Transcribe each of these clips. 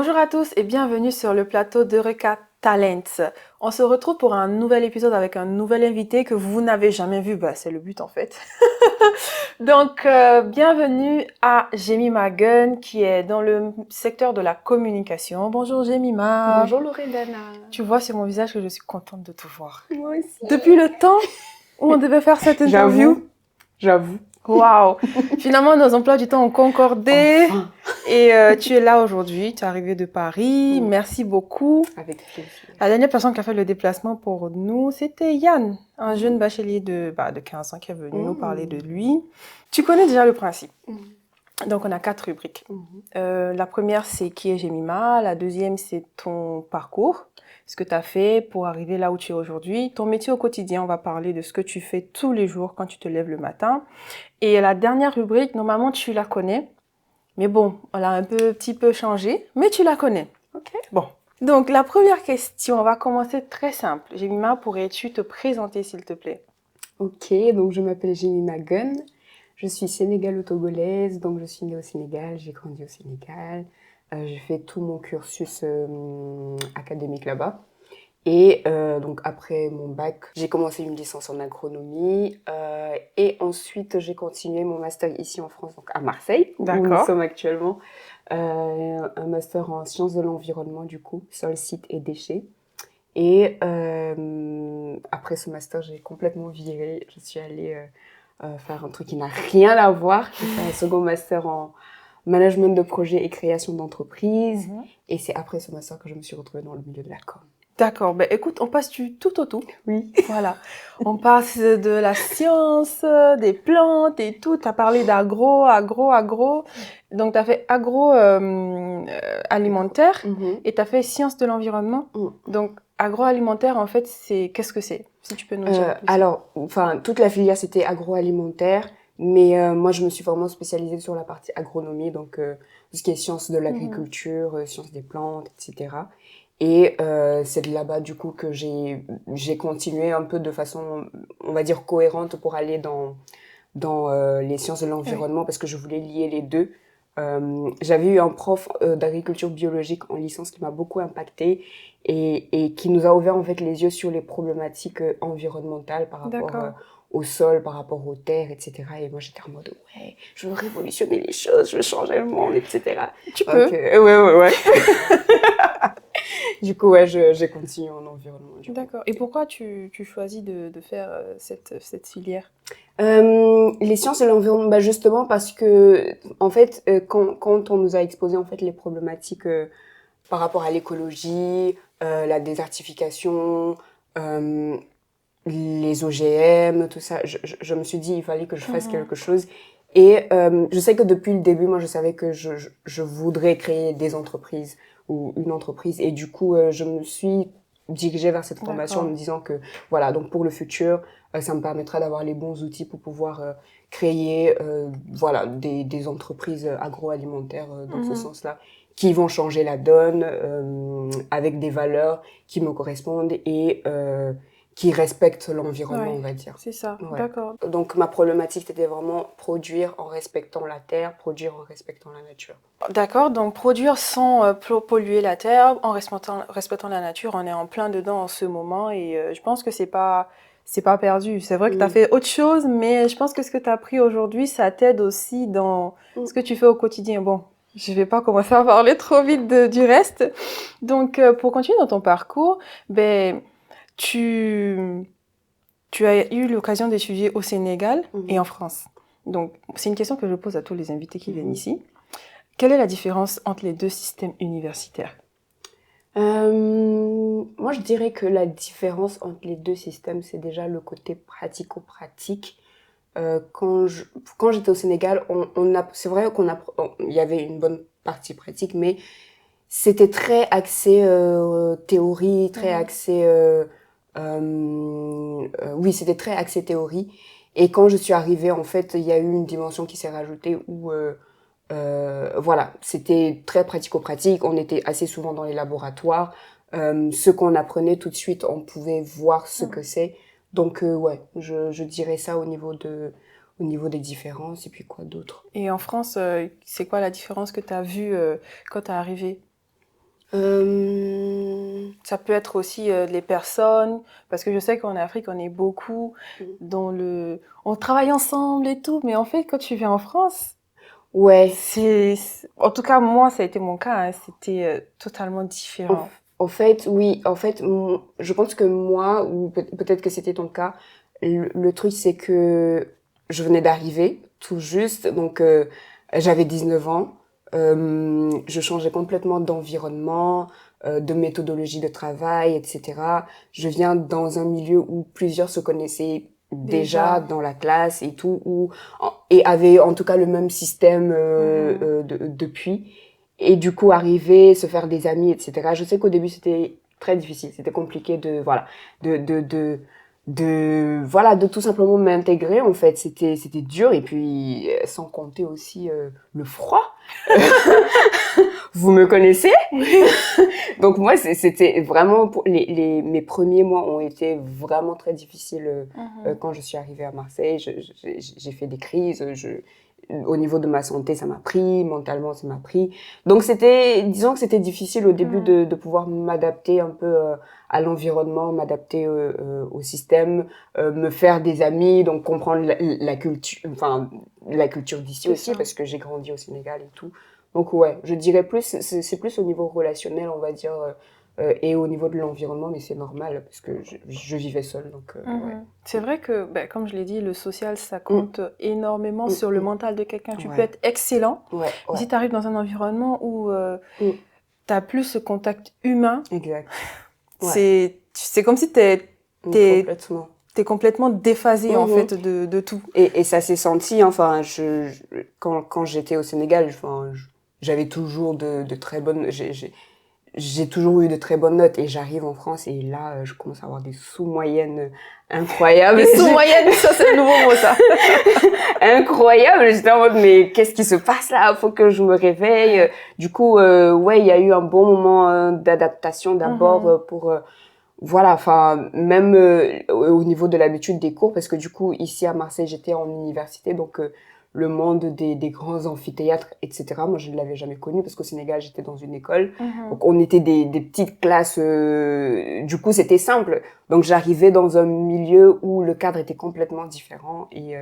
Bonjour à tous et bienvenue sur le plateau d'Eureka Talents. On se retrouve pour un nouvel épisode avec un nouvel invité que vous n'avez jamais vu. C'est le but en fait. Donc, bienvenue à Jemima Gunn qui est dans le secteur de la communication. Bonjour Jemima. Bonjour Loredana. Tu vois sur mon visage que je suis contente de te voir. Moi aussi. Depuis le temps où on devait faire cette interview. J'avoue. Waouh! Finalement, nos emplois du temps ont concordé. Enfin. Et tu es là aujourd'hui, tu es arrivée de Paris. Merci beaucoup. Avec plaisir. La dernière personne qui a fait le déplacement pour nous, c'était Yann, un jeune bachelier de 15 ans qui est venu nous parler de lui. Tu connais déjà le principe. Donc, on a 4 rubriques. La première, c'est qui est Jemima. La deuxième, c'est ton parcours, ce que tu as fait pour arriver là où tu es aujourd'hui. Ton métier au quotidien, on va parler de ce que tu fais tous les jours quand tu te lèves le matin. Et la dernière rubrique, normalement, tu la connais. Mais bon, on l'a un petit peu changé, mais tu la connais. Ok. Bon. Donc, la première question, on va commencer très simple. Jemima, pourrais-tu te présenter, s'il te plaît? Ok, donc je m'appelle Jemima Gunn. Je suis sénégalo-togolaise, donc je suis née au Sénégal, j'ai grandi au Sénégal. J'ai fait tout mon cursus académique là-bas. Et donc après mon bac, j'ai commencé une licence en agronomie et ensuite j'ai continué mon master ici en France, donc à Marseille, où nous sommes actuellement. Un master en sciences de l'environnement du coup, sol, site et déchets. Et après ce master, j'ai complètement viré. Je suis allée faire un truc qui n'a rien à voir. J'ai fait un second master en management de projet et création d'entreprise. Et c'est après ce master que je me suis retrouvée dans le milieu de la com. D'accord. Écoute, on passe du tout au tout. Oui. Voilà. On passe de la science, des plantes et tout. Tu as parlé d'agro. Donc, tu as fait agroalimentaire et tu as fait sciences de l'environnement. Donc, agroalimentaire, en fait, qu'est-ce que c'est? Si tu peux nous dire plus. Alors, toute la filière, c'était agroalimentaire. Mais moi, je me suis vraiment spécialisée sur la partie agronomie. Donc, tout ce qui est sciences de l'agriculture, sciences des plantes, etc. Et c'est de là-bas du coup que j'ai continué un peu de façon, on va dire, cohérente pour aller dans les sciences de l'environnement parce que je voulais lier les deux. J'avais eu un prof d'agriculture biologique en licence qui m'a beaucoup impactée et qui nous a ouvert en fait les yeux sur les problématiques environnementales par rapport au sol, par rapport aux terres, etc. Et moi j'étais en mode ouais, je veux révolutionner les choses, je veux changer le monde, etc. Tu peux. Ouais. Du coup, ouais, j'ai continué en environnement. D'accord. Et pourquoi tu choisis de faire cette filière? Les sciences de l'environnement, justement parce que, en fait, quand on nous a exposé en fait les problématiques par rapport à l'écologie, la désertification, les OGM, tout ça, je me suis dit il fallait que je fasse quelque chose. Et je sais que depuis le début, moi, je savais que je voudrais créer des entreprises ou une entreprise. Et du coup, je me suis dirigée vers cette formation en me disant que, voilà, donc pour le futur, ça me permettra d'avoir les bons outils pour pouvoir créer, voilà, des entreprises agroalimentaires dans ce sens-là, qui vont changer la donne, avec des valeurs qui me correspondent et qui respectent l'environnement, on va dire. C'est ça, ouais. D'accord. Donc ma problématique, c'était vraiment produire en respectant la terre, produire en respectant la nature. D'accord, donc produire sans polluer la terre, en respectant la nature, on est en plein dedans en ce moment et je pense que c'est pas perdu. C'est vrai que tu as fait autre chose, mais je pense que ce que tu as appris aujourd'hui, ça t'aide aussi dans ce que tu fais au quotidien. Bon, je vais pas commencer à parler trop vite du reste. Donc, pour continuer dans ton parcours, tu as eu l'occasion d'étudier au Sénégal et en France. Donc, c'est une question que je pose à tous les invités qui viennent ici. Quelle est la différence entre les deux systèmes universitaires? Moi, je dirais que la différence entre les deux systèmes, c'est déjà le côté pratico-pratique. Quand j'étais au Sénégal, c'est vrai il y avait une bonne partie pratique, mais c'était très axé théorie, très axé oui, c'était très axé théorie. Et quand je suis arrivée, en fait, il y a eu une dimension qui s'est rajoutée où voilà, c'était très pratico-pratique. On était assez souvent dans les laboratoires. Ce qu'on apprenait tout de suite, on pouvait voir ce que c'est. Donc ouais, je dirais ça au niveau des différences. Et puis quoi d'autre? Et en France, c'est quoi la différence que tu as vue quand tu es arrivée? Ça peut être aussi les personnes, parce que je sais qu'en Afrique, on est beaucoup dans on travaille ensemble et tout, mais en fait, quand tu viens en France, Ouais. En tout cas, moi, ça a été mon cas, hein, c'était totalement différent. En fait, oui. En fait, je pense que moi, ou peut-être que c'était ton cas, le truc, c'est que je venais d'arriver, tout juste. Donc, j'avais 19 ans. Je changeais complètement d'environnement, de méthodologie de travail, etc. Je viens dans un milieu où plusieurs se connaissaient déjà dans la classe et tout, et avaient en tout cas le même système depuis. Et du coup, arriver, se faire des amis, etc. Je sais qu'au début, c'était très difficile. C'était compliqué de tout simplement m'intégrer, en fait. C'était dur. Et puis, sans compter aussi le froid. Vous me connaissez? Donc moi, c'était vraiment, mes premiers mois ont été vraiment très difficiles quand je suis arrivée à Marseille. J'ai fait des crises, au niveau de ma santé, ça m'a pris, mentalement, ça m'a pris. Donc disons que c'était difficile au début de pouvoir m'adapter un peu à l'environnement, m'adapter au système, me faire des amis, donc comprendre la culture d'ici aussi, parce que j'ai grandi au Sénégal et tout. Donc ouais, je dirais c'est plus au niveau relationnel, on va dire, et au niveau de l'environnement, mais c'est normal parce que je vivais seule, donc ouais. C'est vrai que, comme je l'ai dit, le social, ça compte énormément sur le mental de quelqu'un. Tu peux être excellent, mais si tu arrives dans un environnement où tu n'as plus ce contact humain, exact. C'est comme si t'es complètement déphasé en fait de tout. Et ça s'est senti, enfin, quand j'étais au Sénégal, j'avais toujours de très bonnes, j'ai toujours eu de très bonnes notes, et j'arrive en France et là, je commence à avoir des sous-moyennes incroyables. Des sous-moyennes, ça c'est le nouveau mot, ça. Incroyable, j'étais en mode, mais qu'est-ce qui se passe là? Faut que je me réveille. Du coup, ouais, il y a eu un bon moment d'adaptation d'abord pour voilà, enfin, même au niveau de l'habitude des cours, parce que du coup, ici à Marseille, j'étais en université, donc le monde des grands amphithéâtres, etc., moi, je ne l'avais jamais connu, parce qu'au Sénégal, j'étais dans une école, donc on était des petites classes, du coup, c'était simple. Donc, j'arrivais dans un milieu où le cadre était complètement différent, et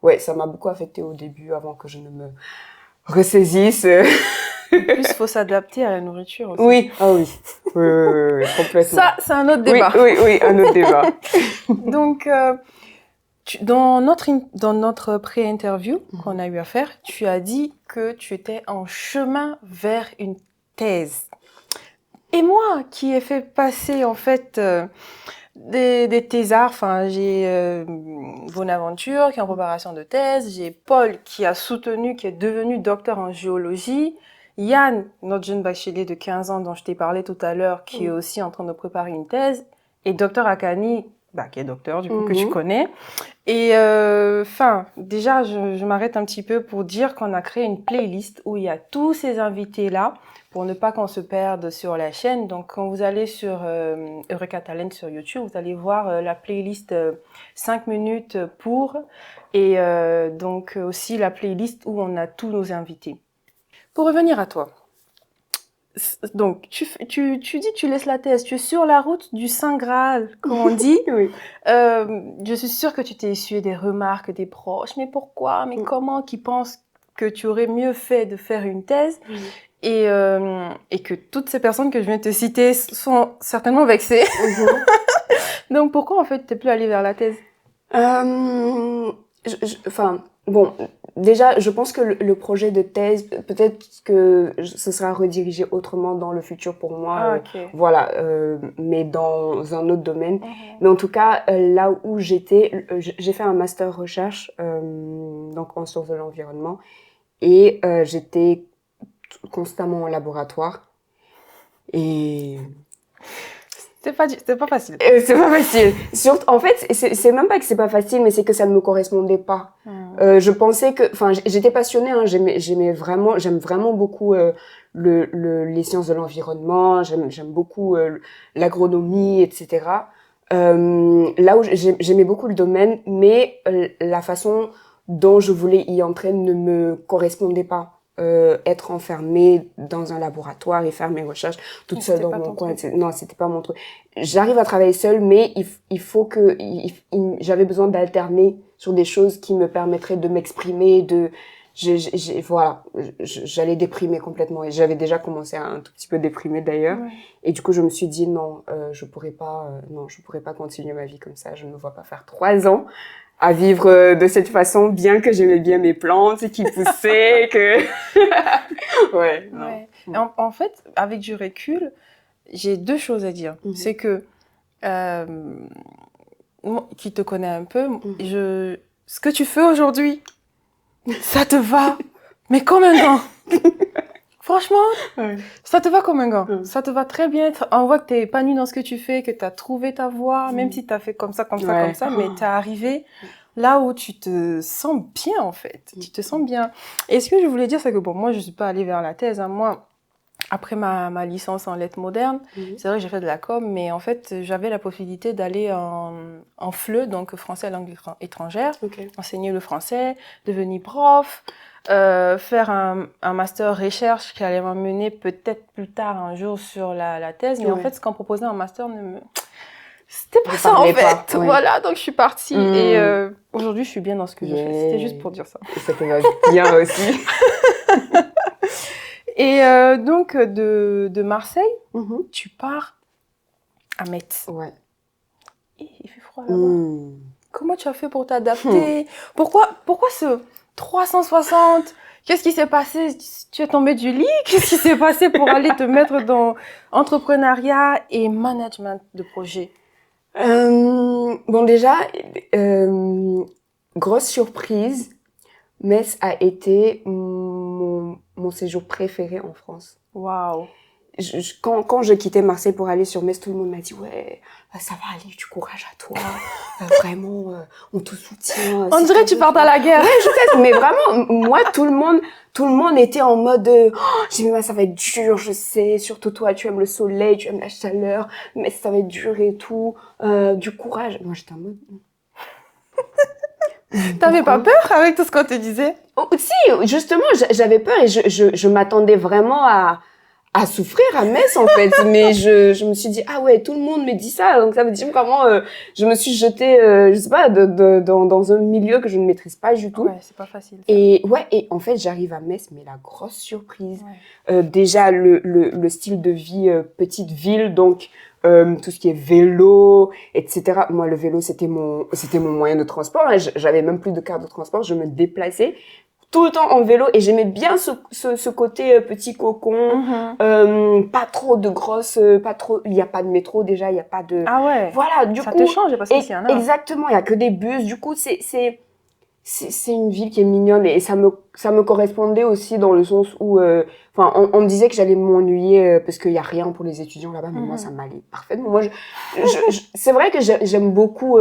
ouais, ça m'a beaucoup affectée au début, avant que je ne me ressaisisse. En plus, il faut s'adapter à la nourriture aussi. Oui, ah oui. Oui, complètement. Ça, c'est un autre débat. Oui, un autre débat. Donc, dans notre pré-interview qu'on a eu à faire, tu as dit que tu étais en chemin vers une thèse. Et moi, qui ai fait passer, en fait, des thésards, enfin, j'ai Bonaventure qui est en préparation de thèse, j'ai Paul qui a soutenu, qui est devenu docteur en géologie, Yann, notre jeune bachelier de 15 ans dont je t'ai parlé tout à l'heure, qui est aussi en train de préparer une thèse, et docteur Akani, qui est docteur, du coup, que tu connais. Et déjà, je m'arrête un petit peu pour dire qu'on a créé une playlist où il y a tous ces invités-là, pour ne pas qu'on se perde sur la chaîne. Donc, quand vous allez sur Eureka Talent sur YouTube, vous allez voir la playlist 5 minutes pour, et donc aussi la playlist où on a tous nos invités. Pour revenir à toi, donc tu dis tu laisses la thèse, tu es sur la route du Saint Graal, comme on dit. Oui. Je suis sûre que tu t'es essuyé des remarques des proches, mais pourquoi, mais comment, qui pensent que tu aurais mieux fait de faire une thèse, et que toutes ces personnes que je viens de te citer sont certainement vexées. Donc pourquoi en fait t'es plus allée vers la thèse? Bon, déjà, je pense que le projet de thèse, peut-être que ce sera redirigé autrement dans le futur pour moi. Voilà, mais dans un autre domaine. Mais en tout cas, là où j'étais, j'ai fait un master recherche, donc en sciences de l'environnement, et j'étais constamment en laboratoire. Et c'est pas facile. C'est pas facile. Surtout, en fait, c'est même pas que c'est pas facile, mais c'est que ça ne me correspondait pas. Je pensais que, enfin, j'étais passionnée, hein, j'aime vraiment beaucoup les sciences de l'environnement, j'aime beaucoup l'agronomie, etc. Là où j'aimais beaucoup le domaine, mais la façon dont je voulais y entrer ne me correspondait pas. être enfermée dans un laboratoire et faire mes recherches toute seule dans mon coin. Non, c'était pas mon truc. J'arrive à travailler seule, mais il faut que j'avais besoin d'alterner sur des choses qui me permettraient de m'exprimer, voilà, j'allais déprimer complètement et j'avais déjà commencé à un tout petit peu déprimer d'ailleurs. Ouais. Et du coup, je me suis dit non, je pourrais pas continuer ma vie comme ça. Je ne me vois pas faire 3 ans à vivre de cette façon, bien que j'aimais bien mes plantes qui poussaient, que ouais. Non. Ouais. En fait, avec du recul, j'ai 2 choses à dire. C'est que moi, qui te connais un peu, ce que tu fais aujourd'hui, ça te va, mais comme un gant. Franchement, ça te va comme un gant. Ça te va très bien. On voit que tu es épanoui dans ce que tu fais, que tu as trouvé ta voie, même si tu as fait comme ça, mais tu es arrivé là où tu te sens bien, en fait. Tu te sens bien. Et ce que je voulais dire, c'est que bon, moi, je suis pas allée vers la thèse. Hein. Moi, après ma licence en lettres modernes, c'est vrai que j'ai fait de la com, mais en fait, j'avais la possibilité d'aller en FLE, donc français langue étrangère, enseigner le français, devenir prof, faire un master recherche qui allait m'amener peut-être plus tard un jour sur la thèse. Mais en fait, ce qu'on proposait en master c'était pas ça en fait. Voilà, donc je suis partie et aujourd'hui, je suis bien dans ce que je fais. C'était juste pour dire ça. Et ça te va bien aussi. Et donc, de Marseille, tu pars à Metz. Ouais. Et il fait froid là-bas. Comment tu as fait pour t'adapter? Pourquoi ce 360? Qu'est-ce qui s'est passé? Tu es tombé du lit? Qu'est-ce qui s'est passé pour aller te mettre dans entrepreneuriat et management de projet? Bon, déjà, grosse surprise, Metz a été mon séjour préféré en France. Waouh! Quand je quittais Marseille pour aller sur Metz, tout le monde m'a dit ouais, ça va aller, du courage à toi, vraiment, on te soutient. On dirait que tu pars à la guerre. Ouais, je sais, mais vraiment, moi, tout le monde était en mode, j'ai dit, ça va être dur, je sais, surtout toi, tu aimes le soleil, tu aimes la chaleur, mais ça va être dur et tout, du courage. Moi, j'étais en mode. T'avais pas peur avec tout ce qu'on te disait? Si, justement, j'avais peur et je m'attendais vraiment à souffrir à Metz en fait, mais je me suis dit ah ouais, tout le monde me dit ça, donc ça veut dire vraiment je me suis jetée je sais pas dans un milieu que je ne maîtrise pas du tout. Ouais, c'est pas facile. Ça. Et en fait, j'arrive à Metz, mais la grosse surprise déjà le style de vie petite ville, donc tout ce qui est vélo, etc. Moi, le vélo, c'était mon moyen de transport. Hein. J'avais même plus de carte de transport, je me déplaçais tout le temps en vélo et j'aimais bien ce côté petit cocon, pas trop de grosses, il y a pas de métro déjà, il y a pas de. Ah ouais. Voilà, du ça coup. Ça te change parce qu'il y en a. Exactement, il y a que des bus. Du coup, c'est une ville qui est mignonne et ça me correspondait aussi dans le sens où on me disait que j'allais m'ennuyer parce qu'il y a rien pour les étudiants là-bas, mais moi ça m'allait parfaitement. Moi c'est vrai que j'aime beaucoup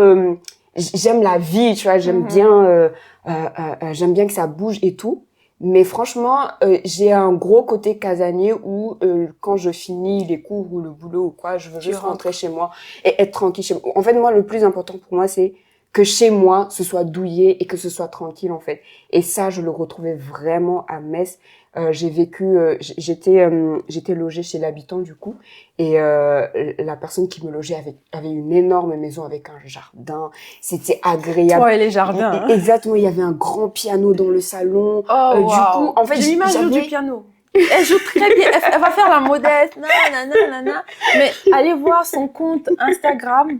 j'aime la vie, tu vois, j'aime bien que ça bouge et tout, mais franchement j'ai un gros côté casanier où quand je finis les cours ou le boulot ou quoi, je veux juste rentrer chez moi et être tranquille chez moi. En fait, moi le plus important pour moi c'est que chez moi, ce soit douillet et que ce soit tranquille, en fait. Et ça, je le retrouvais vraiment à Metz. J'ai vécu, j'étais logée chez l'habitant, du coup. Et la personne qui me logeait avait une énorme maison avec un jardin. C'était agréable. Toi et les jardins. Exactement. Il y avait un grand piano dans le salon. Oh, wow. Du coup, en fait, j'ai l'image du piano. Elle joue très bien. Elle va faire la modeste. Nanana. Mais allez voir son compte Instagram.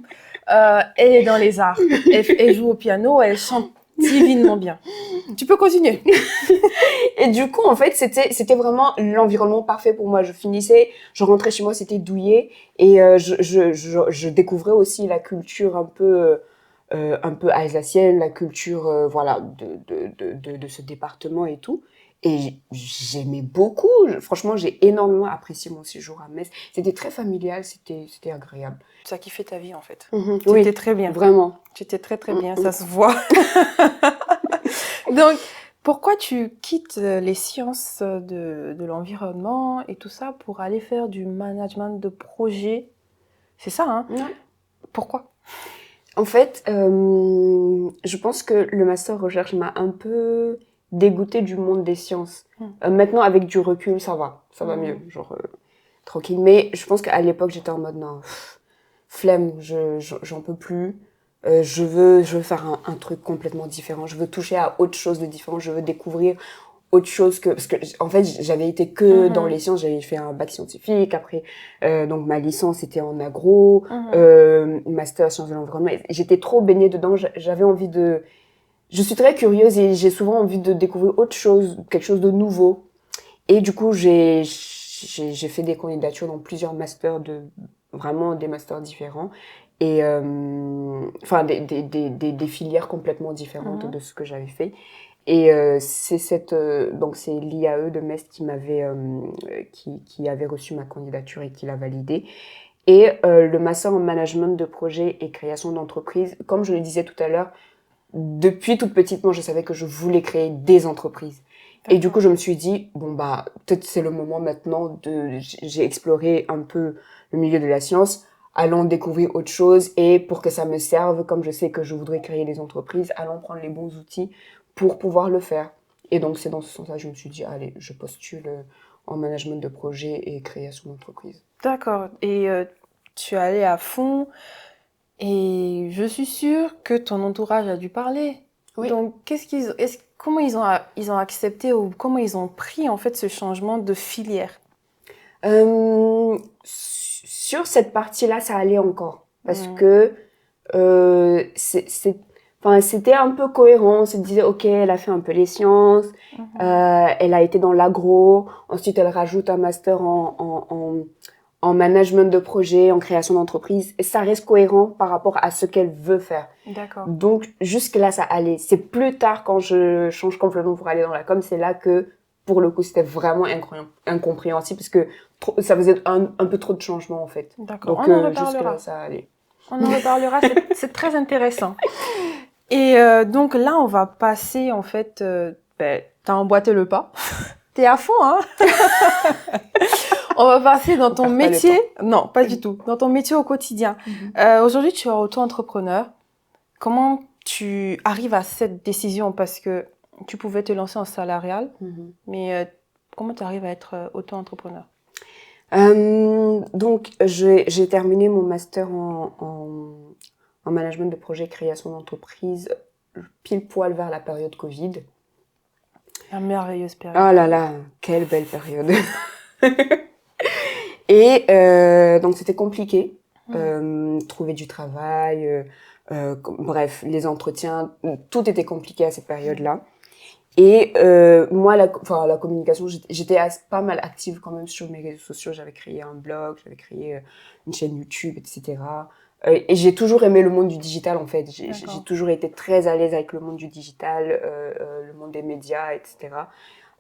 Elle est dans les arts. Elle joue au piano, elle chante divinement bien. Tu peux continuer. Et du coup, en fait, c'était vraiment l'environnement parfait pour moi. Je rentrais chez moi, c'était douillet. Et je découvrais aussi la culture un peu alsacienne, la culture voilà de ce département et tout. Et j'aimais beaucoup. Franchement, j'ai énormément apprécié mon séjour à Metz. C'était très familial, c'était agréable. Tu as kiffé ta vie, en fait. Tu étais très bien. Vraiment. Tu étais très, très bien, ça se voit. Donc, pourquoi tu quittes les sciences de l'environnement et tout ça pour aller faire du management de projet? C'est ça, hein? Ouais. Pourquoi? En fait, je pense que le master recherche m'a un peu dégoûtée du monde des sciences. Maintenant, avec du recul, ça va mieux, genre tranquille. Mais je pense qu'à l'époque, j'étais en mode non, flemme, j'en peux plus. Je veux faire un truc complètement différent. Je veux toucher à autre chose de différent. Je veux découvrir autre chose parce que en fait j'avais été que dans les sciences. J'avais fait un bac scientifique, après donc ma licence était en agro, master sciences de l'environnement. J'étais trop baignée dedans. J'avais envie je suis très curieuse et j'ai souvent envie de découvrir autre chose, quelque chose de nouveau. Et du coup j'ai fait des candidatures dans plusieurs masters, vraiment des masters différents, et enfin des filières complètement différentes de ce que j'avais fait. Et donc c'est l'IAE de Metz qui m'avait qui avait reçu ma candidature et qui l'a validée. Et le master en management de projet et création d'entreprise, comme je le disais tout à l'heure, depuis toute petite, moi je savais que je voulais créer des entreprises. Et du coup, je me suis dit, bon bah, peut-être c'est le moment maintenant j'ai exploré un peu le milieu de la science, allons découvrir autre chose, et pour que ça me serve, comme je sais que je voudrais créer des entreprises, allons prendre les bons outils pour pouvoir le faire. Et donc, c'est dans ce sens-là que je me suis dit, allez, je postule en management de projet et création d'entreprise. D'accord. Et tu es allée à fond, et je suis sûre que ton entourage a dû parler. Oui. Donc, comment ils ont accepté ou comment ils ont pris en fait ce changement de filière? Sur cette partie-là, ça allait encore. Parce que c'était un peu cohérent. On se disait, ok, elle a fait un peu les sciences, elle a été dans l'agro, ensuite elle rajoute un master en management de projet, en création d'entreprise. Et ça reste cohérent par rapport à ce qu'elle veut faire. D'accord. Donc, jusque-là, ça allait. C'est plus tard, quand je change complètement pour aller dans la com, c'est là que, pour le coup, c'était vraiment incompréhensible parce que ça faisait un peu trop de changements, en fait. D'accord, donc, on en reparlera. Jusque-là, ça allait. On en reparlera, c'est très intéressant. Et donc là, on va passer, en fait, t'as emboîté le pas. T'es à fond, hein? On va passer dans ton métier. Non, pas du tout. Dans ton métier au quotidien. Aujourd'hui, tu es auto-entrepreneur. Comment tu arrives à cette décision? Parce que tu pouvais te lancer en salarial, mais comment tu arrives à être auto-entrepreneur? Donc, j'ai terminé mon master en management de projet, création d'entreprise, pile poil vers la période Covid. La merveilleuse période. Oh là là, quelle belle période. Et donc, c'était compliqué. Trouver du travail, bref, les entretiens, tout était compliqué à cette période-là. Et moi, la communication, j'étais pas mal active quand même sur mes réseaux sociaux. J'avais créé un blog, j'avais créé une chaîne YouTube, etc. Et j'ai toujours aimé le monde du digital, en fait. J'ai toujours été très à l'aise avec le monde du digital, le monde des médias, etc.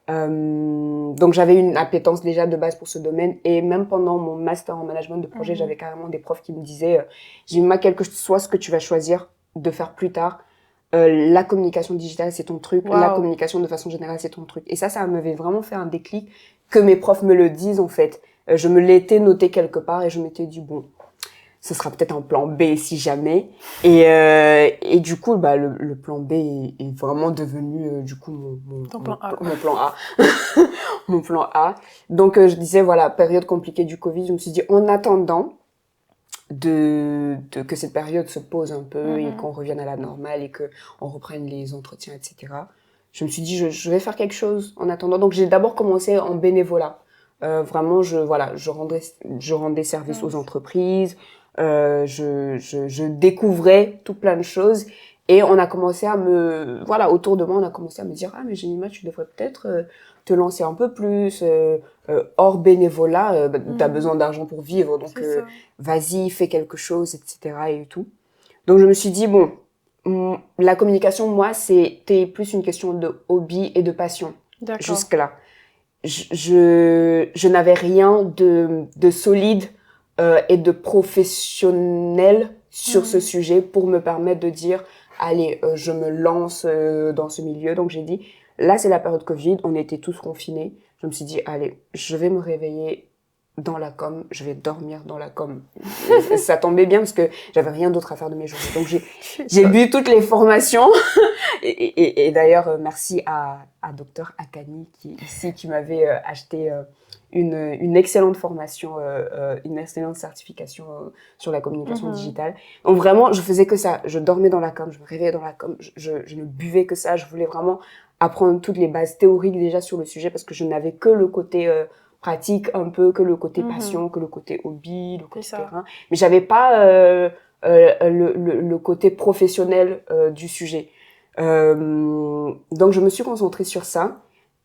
Donc j'avais une appétence déjà de base pour ce domaine, et même pendant mon master en management de projet, j'avais carrément des profs qui me disaient Jemima, quel que soit ce que tu vas choisir de faire plus tard, la communication digitale c'est ton truc, la communication de façon générale c'est ton truc. Et ça m'avait vraiment fait un déclic que mes profs me le disent, en fait. Je me l'étais noté quelque part et je m'étais dit bon, ce sera peut-être un plan B si jamais. Et du coup, bah, le plan B est vraiment devenu, du coup, mon plan A. Mon plan A. Donc, je disais, voilà, période compliquée du Covid. Je me suis dit, en attendant que cette période se pose un peu et qu'on revienne à la normale et que on reprenne les entretiens, etc. Je me suis dit, je vais faire quelque chose en attendant. Donc, j'ai d'abord commencé en bénévolat. Vraiment, je rendais service aux entreprises. Je découvrais tout plein de choses, et on a commencé autour de moi, on a commencé à me dire, ah, mais Jemima, tu devrais peut-être te lancer un peu plus, hors bénévolat, t'as besoin d'argent pour vivre, donc vas-y, fais quelque chose, etc. et tout. Donc je me suis dit, bon, la communication, moi, c'était plus une question de hobby et de passion. Jusque-là. Je n'avais rien de solide et de professionnel sur ce sujet pour me permettre de dire allez, je me lance dans ce milieu. Donc j'ai dit, là c'est la période Covid, on était tous confinés. Je me suis dit allez, je vais me réveiller dans la com, je vais dormir dans la com. Ça tombait bien parce que j'avais rien d'autre à faire de mes journées. Donc j'ai lu toutes les formations. Et d'ailleurs, merci à Dr Akani qui m'avait acheté une excellente formation, une excellente certification sur la communication digitale. Donc vraiment, je faisais que ça. Je dormais dans la com, je me réveillais dans la com, je ne buvais que ça. Je voulais vraiment apprendre toutes les bases théoriques déjà sur le sujet parce que je n'avais que le côté pratique un peu, que le côté passion, que le côté hobby, le côté terrain. Mais j'avais pas le côté professionnel du sujet. Donc je me suis concentrée sur ça.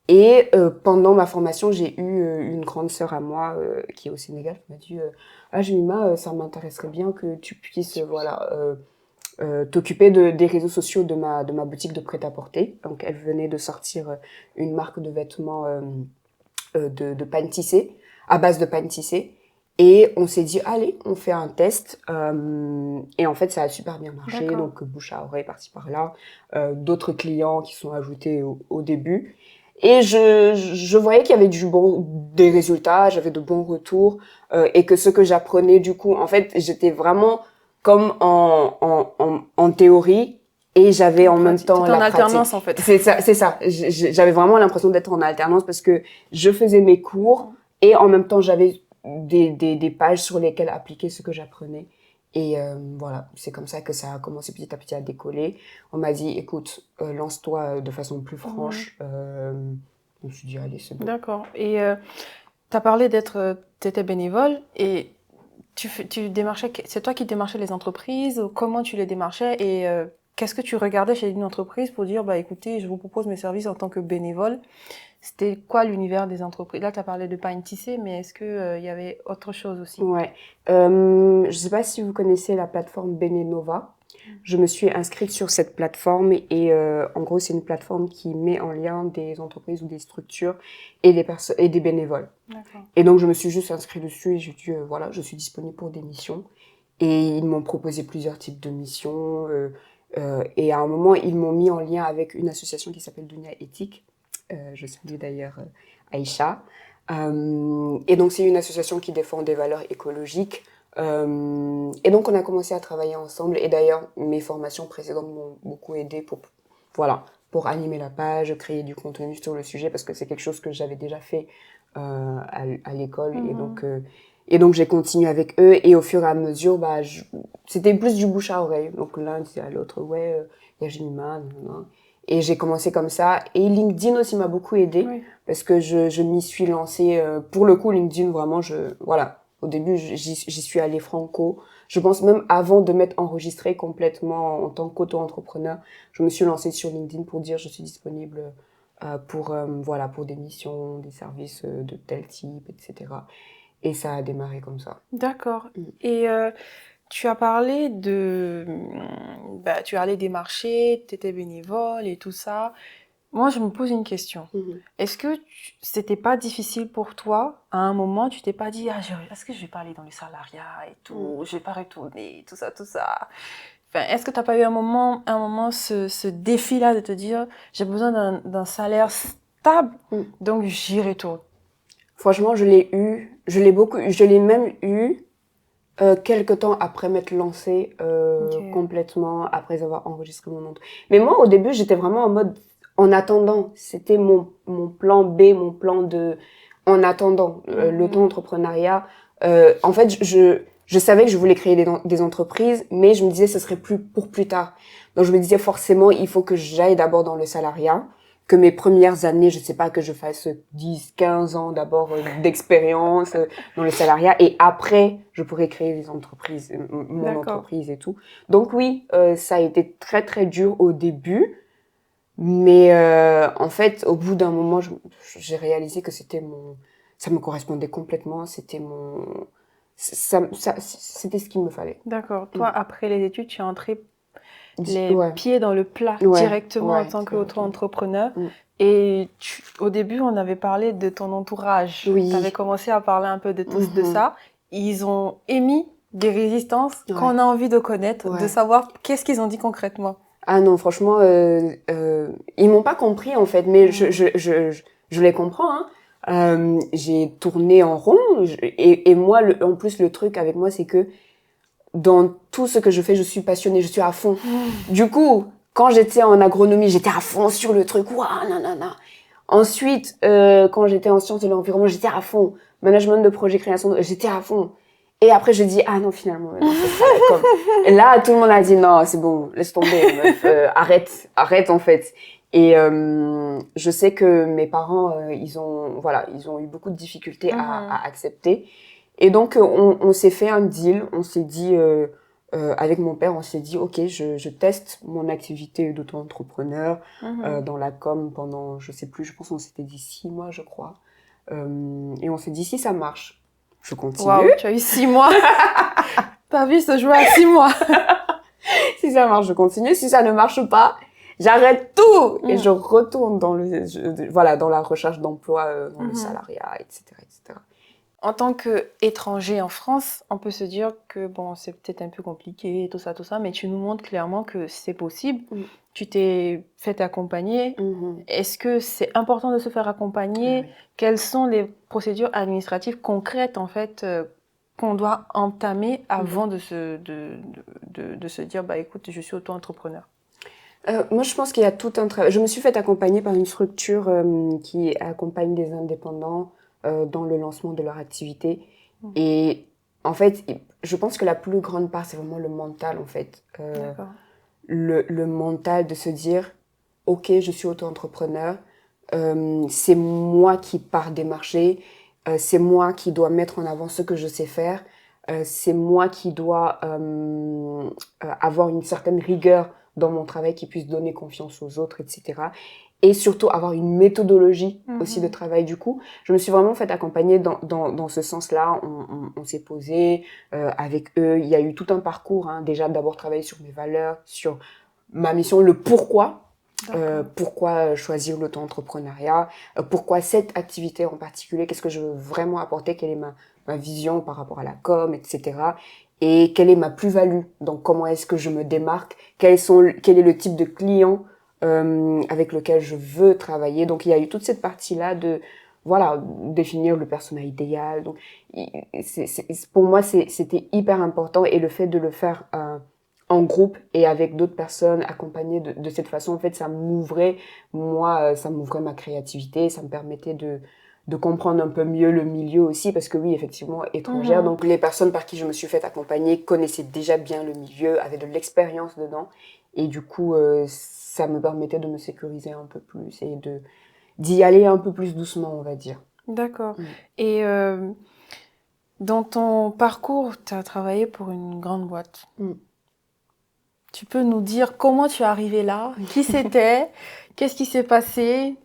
Et pendant ma formation, j'ai eu une grande sœur à moi qui est au Sénégal qui m'a dit ah Jemima, ça m'intéresserait bien que tu puisses t'occuper des réseaux sociaux de ma boutique de prêt-à-porter. Donc elle venait de sortir une marque de vêtements de pagne tissée, à base de pagne tissée. Et on s'est dit, allez, on fait un test. Et en fait, ça a super bien marché. Donc, bouche à oreille, par-ci, par-là. D'autres clients qui sont ajoutés au début. Et je voyais qu'il y avait des résultats, j'avais de bons retours. Et que ce que j'apprenais, du coup, en fait, j'étais vraiment comme en théorie. Et j'avais en même temps la pratique. En alternance, en fait. C'est ça. J'avais vraiment l'impression d'être en alternance parce que je faisais mes cours et en même temps, j'avais des pages sur lesquelles appliquer ce que j'apprenais. Et voilà, c'est comme ça que ça a commencé petit à petit à décoller. On m'a dit, écoute, lance-toi de façon plus franche. Je me suis dit, allez, c'est bon. D'accord. Et tu as parlé t'étais bénévole et tu démarchais, c'est toi qui démarchais les entreprises, comment tu les démarchais et qu'est-ce que tu regardais chez une entreprise pour dire, bah écoutez, je vous propose mes services en tant que bénévole? C'était quoi l'univers des entreprises? Là, tu as parlé de pagne tissée, mais est-ce que y avait autre chose aussi? Ouais. Je sais pas si vous connaissez la plateforme Benenova. Je me suis inscrite sur cette plateforme et en gros, c'est une plateforme qui met en lien des entreprises ou des structures et des bénévoles. Et donc, je me suis juste inscrite dessus et j'ai dit, voilà, je suis disponible pour des missions. Et ils m'ont proposé plusieurs types de missions. Et à un moment, ils m'ont mis en lien avec une association qui s'appelle Dunia Éthique. Je salue d'ailleurs Aïcha. Et donc, c'est une association qui défend des valeurs écologiques. Et donc, on a commencé à travailler ensemble. Et d'ailleurs, mes formations précédentes m'ont beaucoup aidé pour animer la page, créer du contenu sur le sujet, parce que c'est quelque chose que j'avais déjà fait à l'école. Et donc, j'ai continué avec eux. Et au fur et à mesure, c'était plus du bouche à oreille. Donc, l'un disait à l'autre, ouais, il y a Jemima, Et j'ai commencé comme ça. Et LinkedIn aussi m'a beaucoup aidée. Parce que je m'y suis lancée. Pour le coup, LinkedIn, vraiment, au début, j'y suis allée franco. Je pense même avant de m'être enregistrée complètement en tant qu'auto-entrepreneur, je me suis lancée sur LinkedIn pour dire je suis disponible pour des missions, des services de tel type, etc. Et ça a démarré comme ça. D'accord. Et tu as parlé tu allais démarcher, tu étais bénévole et tout ça. Moi, je me pose une question. Est-ce que c'était pas difficile pour toi, à un moment, tu t'es pas dit, est-ce que je vais pas aller dans le salariat et tout, je vais pas retourner, tout ça. Enfin, est-ce que t'as pas eu un moment ce défi-là de te dire, j'ai besoin d'un salaire stable, donc j'y retourne? Franchement, je l'ai eu, je l'ai même eu quelques temps après m'être lancée complètement, après avoir enregistré mon nom. Mais moi, au début, j'étais vraiment en mode, en attendant, c'était mon plan B, mon plan en attendant l'auto-entrepreneuriat. En fait, je savais que je voulais créer des entreprises, mais je me disais ce serait pour plus tard. Donc je me disais forcément, il faut que j'aille d'abord dans le salariat, que mes premières années, je sais pas, que je fasse 10, 15 ans d'abord d'expérience dans le salariat, et après, je pourrais créer des entreprises, mon entreprise et tout. Donc oui, ça a été très très dur au début. Mais en fait, au bout d'un moment, j'ai réalisé que ça me correspondait complètement. C'était c'était ce qu'il me fallait. D'accord. Toi, après les études, tu es entrée les pieds dans le plat directement en tant qu'auto-entrepreneur. Et au début, on avait parlé de ton entourage. Oui. Tu avais commencé à parler un peu de ça. Ils ont émis des résistances qu'on a envie de connaître, de savoir qu'est-ce qu'ils ont dit concrètement. Ah non, franchement, ils m'ont pas compris en fait, mais je les comprends. J'ai tourné en rond. Et moi, en plus, le truc avec moi, c'est que dans tout ce que je fais, je suis passionnée, je suis à fond. Du coup, quand j'étais en agronomie, j'étais à fond sur le truc. Waouh, nanana. Ensuite, quand j'étais en sciences de l'environnement, j'étais à fond. Management de projet, création, j'étais à fond. Et après, je dis, ah non, finalement, non, c'est ça, comme... Et là, tout le monde a dit, non, c'est bon, laisse tomber, meuf, arrête, en fait. Et je sais que mes parents, ils ont eu beaucoup de difficultés à accepter. Et donc, on s'est fait un deal, on s'est dit, avec mon père, on s'est dit, ok, je teste mon activité d'auto-entrepreneur dans la com pendant, je sais plus, je pense qu'on s'était dit 6 mois, je crois. Et on s'est dit, si ça marche, je continue. Waouh, tu as eu 6 mois. Ta vie se joue à 6 mois. Si ça marche, je continue. Si ça ne marche pas, j'arrête tout et je retourne dans dans la recherche d'emploi, dans le salariat, etc., etc. En tant qu'étranger en France, on peut se dire que bon, c'est peut-être un peu compliqué, tout ça, mais tu nous montres clairement que c'est possible. Tu t'es fait accompagner. Est-ce que c'est important de se faire accompagner? Oui. Quelles sont les procédures administratives concrètes en fait qu'on doit entamer avant de se dire bah écoute, je suis auto-entrepreneur? Moi, je pense qu'il y a tout un travail. Je me suis fait accompagner par une structure qui accompagne des indépendants dans le lancement de leur activité. Et en fait, je pense que la plus grande part, c'est vraiment le mental, en fait. Le mental de se dire, ok, je suis auto-entrepreneur, c'est moi qui pars des marchés, c'est moi qui dois mettre en avant ce que je sais faire, c'est moi qui dois avoir une certaine rigueur dans mon travail qui puisse donner confiance aux autres, etc. Et surtout avoir une méthodologie aussi de travail. Du coup, je me suis vraiment fait accompagner dans ce sens-là. On s'est posé avec eux. Il y a eu tout un parcours. Déjà, d'abord travailler sur mes valeurs, sur ma mission, le pourquoi. Pourquoi choisir l'auto-entrepreneuriat, pourquoi cette activité en particulier, qu'est-ce que je veux vraiment apporter, quelle est ma vision par rapport à la com, etc. Et quelle est ma plus-value, donc comment est-ce que je me démarque, quel est le type de client avec lequel je veux travailler. Donc il y a eu toute cette partie-là de définir le persona idéal. Donc pour moi c'était hyper important, et le fait de le faire en groupe et avec d'autres personnes accompagnées de cette façon, en fait, ça m'ouvrait ma créativité, ça me permettait de comprendre un peu mieux le milieu aussi, parce que oui, effectivement, étrangère, donc les personnes par qui je me suis fait accompagner connaissaient déjà bien le milieu, avaient de l'expérience dedans, et du coup, ça me permettait de me sécuriser un peu plus et d'y aller un peu plus doucement, on va dire. D'accord. Et dans ton parcours, tu as travaillé pour une grande boîte. Tu peux nous dire comment tu es arrivé là? Qui c'était? Qu'est-ce qui s'est passé?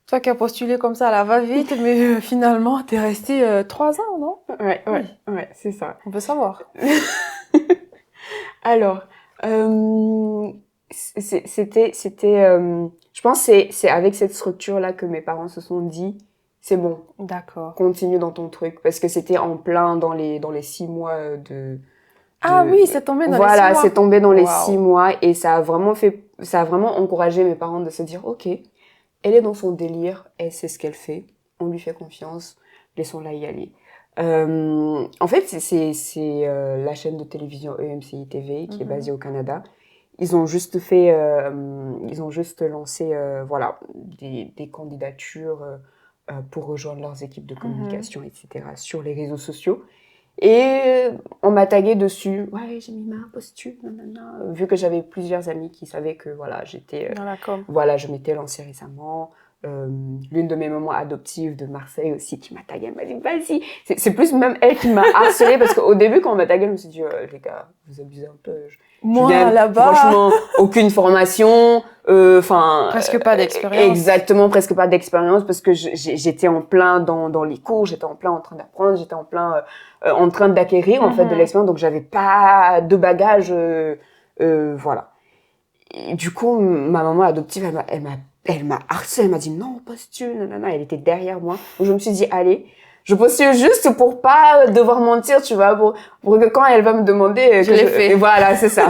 Toi qui as postulé comme ça à la va-vite, mais finalement, tu es resté 3 ans, non? Ouais, c'est ça. On peut savoir. Alors, c'était je pense que c'est avec cette structure-là que mes parents se sont dit, c'est bon. D'accord. Continue dans ton truc. Parce que c'était en plein dans les 6 mois de... Ah oui, c'est tombé dans les 6 mois. Voilà, c'est tombé dans les 6 mois, et ça a vraiment encouragé mes parents de se dire, ok, elle est dans son délire, elle sait ce qu'elle fait, on lui fait confiance, laissons-la y aller. En fait, c'est la chaîne de télévision EMCI TV qui est basée au Canada. Ils ont juste lancé des candidatures pour rejoindre leurs équipes de communication, etc. sur les réseaux sociaux. Et on m'a tagué dessus. Ouais, Jemima, postule, nanana. Vu que j'avais plusieurs amis qui savaient que je m'étais lancée récemment. L'une de mes mamans adoptives de Marseille aussi qui m'a tagué, elle m'a dit vas-y. C'est plus même elle qui m'a harcelée, parce qu'au début quand on m'a tagué, je me suis dit les gars, vous abusez un peu. Moi là-bas, franchement, aucune formation, presque pas d'expérience. Exactement, presque pas d'expérience, parce que j'étais en plein dans les cours, j'étais en plein en train d'apprendre, j'étais en plein en train d'acquérir en fait de l'expérience, donc j'avais pas de bagage, voilà. Et du coup, ma maman adoptive, elle m'a harcelée, elle m'a dit non, postule, nanana, elle était derrière moi. Donc je me suis dit allez, je postule juste pour pas devoir mentir, tu vois, pour que quand elle va me demander, je l'ai fait. Et voilà, c'est ça.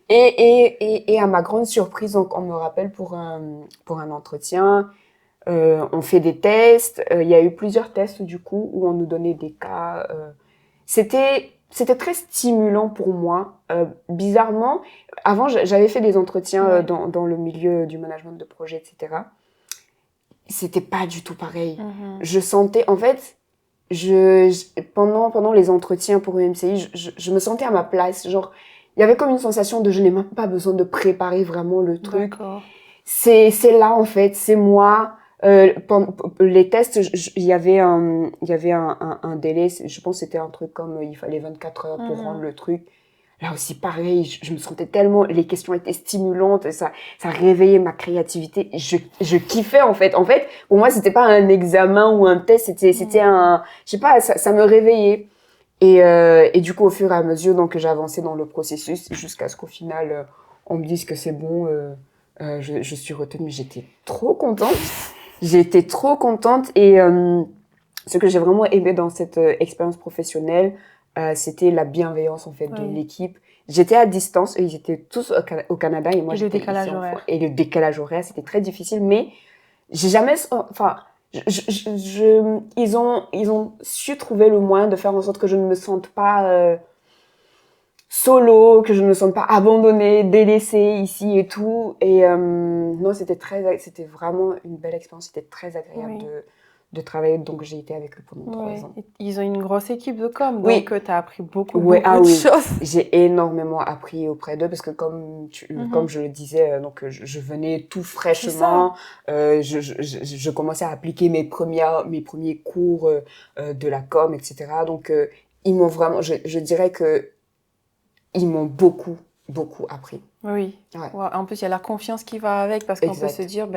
et à ma grande surprise, donc on me rappelle pour un entretien. On fait des tests. Il y a eu plusieurs tests du coup où on nous donnait des cas. C'était très stimulant pour moi. Bizarrement, avant j'avais fait des entretiens dans le milieu du management de projet, etc. C'était pas du tout pareil. Je sentais, en fait, pendant les entretiens pour UMCI, je me sentais à ma place. Genre, il y avait comme une sensation de je n'ai même pas besoin de préparer vraiment le truc. C'est là, en fait, c'est moi. Les tests, il y avait un délai, je pense que c'était un truc comme il fallait 24 heures pour rendre le truc. Là aussi, pareil, je me sentais tellement, les questions étaient stimulantes, ça réveillait ma créativité. Je kiffais, en fait. En fait, pour moi, c'était pas un examen ou un test, c'était un, je sais pas, ça me réveillait. Et du coup, au fur et à mesure, donc, j'avançais dans le processus jusqu'à ce qu'au final, on me dise que c'est bon, je suis retenue. Mais j'étais trop contente. J'étais trop contente et ce que j'ai vraiment aimé dans cette expérience professionnelle, c'était la bienveillance en fait de l'équipe. J'étais à distance, eux, ils étaient tous au Canada et moi j'étais ici en France. Et le décalage horaire, c'était très difficile, mais j'ai jamais, enfin, ils ont su trouver le moyen de faire en sorte que je ne me sente pas solo, que je ne me sente pas abandonnée, délaissée ici et tout. Et non, c'était vraiment une belle expérience. C'était très agréable de travailler. Donc, j'ai été avec eux pendant 3 ans. Ils ont une grosse équipe de com, donc tu as appris beaucoup de choses. J'ai énormément appris auprès d'eux parce que comme je le disais, donc je venais tout fraîchement. Je commençais à appliquer mes premiers cours de la com, etc. Donc, ils m'ont vraiment, je dirais que ils m'ont beaucoup appris. Oui. En plus, il y a la confiance qui va avec parce qu'on peut se dire,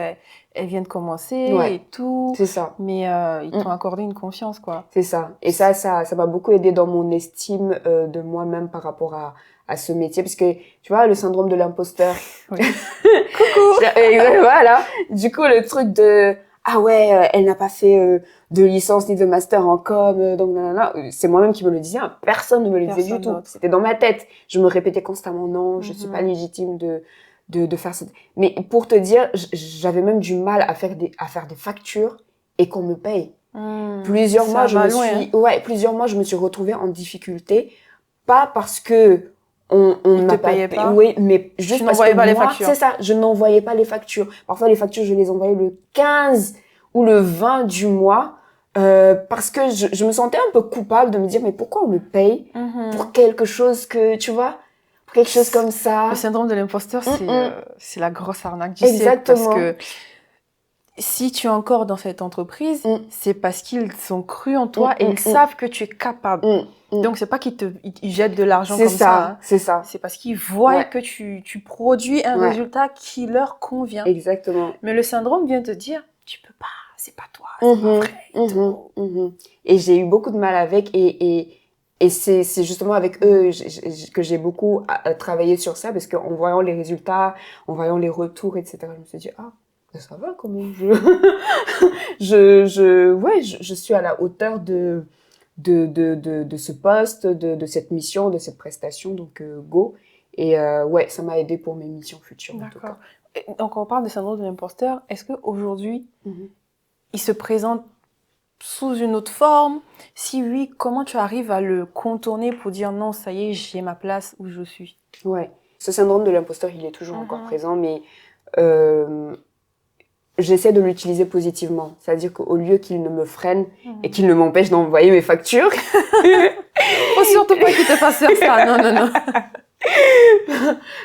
elle vient de commencer et tout. C'est ça. Mais ils t'ont accordé une confiance, quoi. C'est ça. Et ça m'a beaucoup aidé dans mon estime de moi-même par rapport à ce métier. Parce que, tu vois, le syndrome de l'imposteur. Oui. Coucou! Voilà. Du coup, le truc de... Ah ouais, elle n'a pas fait de licence ni de master en com, donc nanana. C'est moi-même qui me le disais, hein. Personne ne me le disait du tout. C'était dans ma tête. Je me répétais constamment, non, je suis pas légitime de faire ça. Mais pour te dire, j'avais même du mal à faire des factures et qu'on me paye. Plusieurs mois, je me suis retrouvée en difficulté, pas parce que on n'a pas payé, oui, mais juste parce que pas les factures. C'est ça, je n'envoyais pas les factures. Parfois, les factures, je les envoyais le 15 ou le 20 du mois, parce que je me sentais un peu coupable de me dire, mais pourquoi on me paye pour quelque chose que, tu vois, pour quelque chose comme ça. Le syndrome de l'imposteur, c'est la grosse arnaque du siècle. Parce que si tu es encore dans cette entreprise, c'est parce qu'ils ont cru en toi et ils savent que tu es capable. Donc, c'est pas qu'ils jettent de l'argent comme ça. Hein. C'est ça. C'est parce qu'ils voient que tu produis un résultat qui leur convient. Exactement. Mais le syndrome vient te dire, tu peux pas, c'est pas toi, c'est pas vrai. Et j'ai eu beaucoup de mal avec et c'est justement avec eux que j'ai beaucoup travaillé sur ça parce qu'en voyant les résultats, en voyant les retours, etc., je me suis dit, ça va quand même. Je suis à la hauteur de ce poste, de cette mission, de cette prestation, donc go. Et ça m'a aidé pour mes missions futures. D'accord. Donc on parle de syndrome de l'imposteur. Est-ce qu'aujourd'hui, il se présente sous une autre forme? Si oui, comment tu arrives à le contourner pour dire non, ça y est, j'ai ma place où je suis? Ouais. Ce syndrome de l'imposteur, il est toujours encore présent, mais j'essaie de l'utiliser positivement. C'est-à-dire qu'au lieu qu'il ne me freine et qu'il ne m'empêche d'envoyer mes factures... Faut surtout pas qu'il te fasse faire ça.